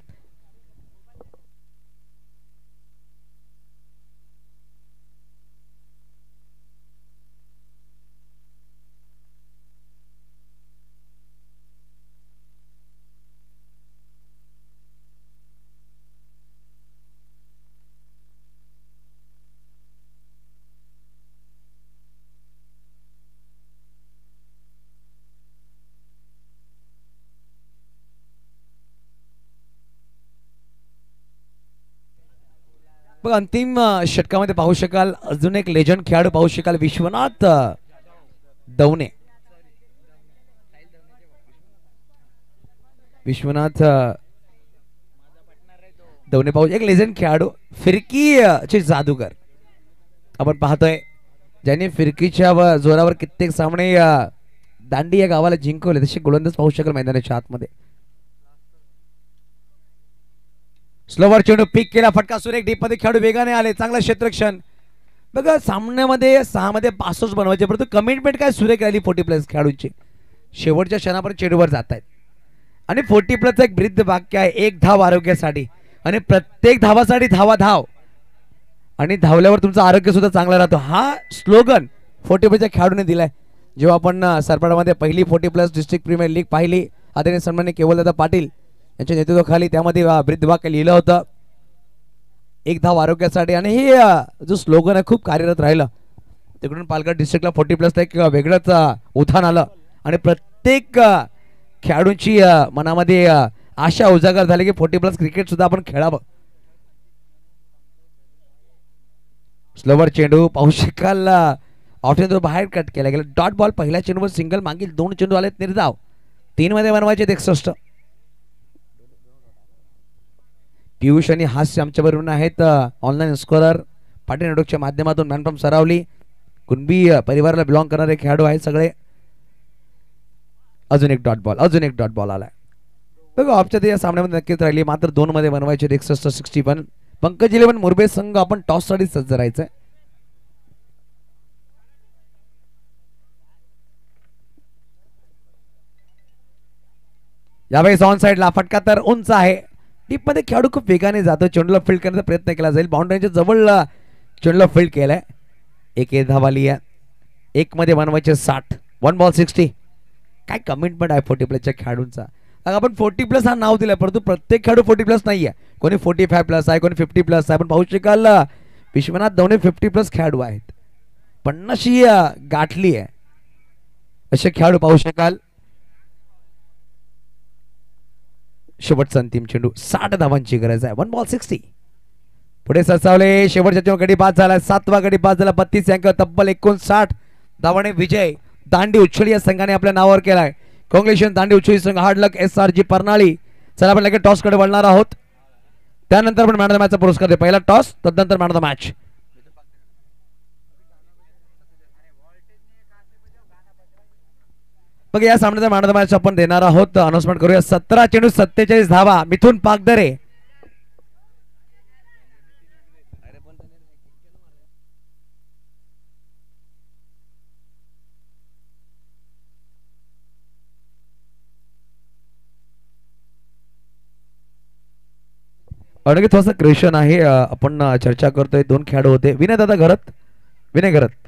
बघ अंतिम षटकामध्ये पाहू शकाल अजून एक लेजंड खेळाडू पाहू शकाल. विश्वनाथ दवणे. विश्वनाथ दवणे पाहू. एक लेजंड खेळाडू, फिरकी चे जादूगर आपण पाहतोय, ज्याने फिरकीच्या जोरावर कित्येक सामने दांडी या गावाला जिंकवले. तसे गोलंदाज पाहू शकाल मैदानाच्या आतमध्ये. स्लोवर चेंडू पिक केला. फटका सुरेख. डीप मध्ये खेळाडू वेगाने आले. चांगला क्षेत्रक्षण. बघा सामन्यामध्ये 6 मध्ये 65 बनवायचे, परंतु कमिटमेंट काय सुरेख राहिली 40+ खेळाडूंची. शेवटच्या क्षणापर्यंत चेंडूवर जात आहेत. आणि 40+ एक ब्रीद वाक्य आहे. 1 धाव आरोग्यासाठी, आणि प्रत्येक धावासाठी धाव. आणि धावल्यावर तुमचं आरोग्य सुद्धा चांगला राहतो. हा स्लोगन 40+ खेळाडूने दिलाय. जेव्हा आपण सरपडामध्ये पहिली 40+ डिस्ट्रिक्ट प्रीमियर लीग पाहिली, आदरणीय सन्माननीय केवलदादा पाटील यांच्या नेतृत्वाखाली, त्यामध्ये ब्रीद वाक्य लिहिलं होतं 1 धाव आरोग्यासाठी. आणि हे जो स्लोगन आहे खूप कार्यरत राहिलं. तिकडून पालघर डिस्ट्रिक्टला 40+ एक वेगळंच उत्थान आलं. आणि प्रत्येक खेळाडूंची मनामध्ये आशा उजागर झाली की 40+ क्रिकेट सुद्धा आपण खेळावं. स्लोवर चेंडू पाहू शकाल ऑफिन बाहेर कट केला गेला. Dot ball. पहिल्या चेंडूवर सिंगल. मागील 2 चेंडू आलेत निर्धाव. 3 मध्ये बनवायचे 61. पियुष आणि हास्य आमच्या बरोबर आहेत. ऑनलाईन स्कोरर पाटील नेटवर्कच्या माध्यमातून मॅन फ्रॉम सरावली कुणबी परिवाराला बिलॉंग करणारे खेळाडू आहेत सगळे. अजून एक डॉट बॉल आलाय. बघा ऑफच्या या सामन्यामध्ये नक्कीच राहिली. मात्र 2 मध्ये बनवायचे 61. पंकज 11 मुरबे संघ आपण टॉस साठी सज्ज राहायचंय. यावेळेस ऑन साइडला फटका तर उंच आहे. डीप मध्ये खेळाडू खूप वेगाने जातो. चेंडूला फील्ड करण्याचा प्रयत्न केला जाईल. बाउंड्रीच्या जवळ चेंडूला फील्ड केलाय. एक धाव आली आहे. 1 मध्ये बनवायचे 60. 1 बॉल 60. काय कमिटमेंट आहे 40+ खेळाडूंचा. आपण 40+ हा नाव दिलाय, परंतु प्रत्येक खेळाडू 40+ नाहीये. कोणी 45+ आहे, कोणी 50+ आहे. आपण पाहू शकाल विश्वनाथ दवणे 50+ खेळाडू आहेत. 50 गाठली आहे असे खेळाडू पाहू शकाल. शेवटचा अंतिम चेंडू. 60 धावांची गरज आहे. 1 बॉल 60. पुढे सरसावले. शेवटच्या चेंडू गडी बाद झाला. 7वा गडी बाद झाला. 32 अंक. तब्बल 59 धावाने विजय दांडी उच्छळी या संघाने आपल्या नावावर केलाय. काँग्रेशन दांडी उच्छळी संघ. हार्ड लक SRG परनाळी. चला आपण लगेच टॉस कडे वळणार आहोत. त्यानंतर आपण मॅन ऑफ द मॅचचा पुरस्कार दे. पहिला टॉस, तदनंतर मॅन ऑफ द मॅच. मग या सामन्याचा मॅन ऑफ द मॅच आपण देणार आहोत. अनाउन्समेंट करूया. 17 चेंडू 47 धावा. मिथुन पागदरे. आणखी थोडासा क्वेश्चन आहे आपण चर्चा करतोय. 2 खेळाडू होते. विनय दादा घरत. विनय घरत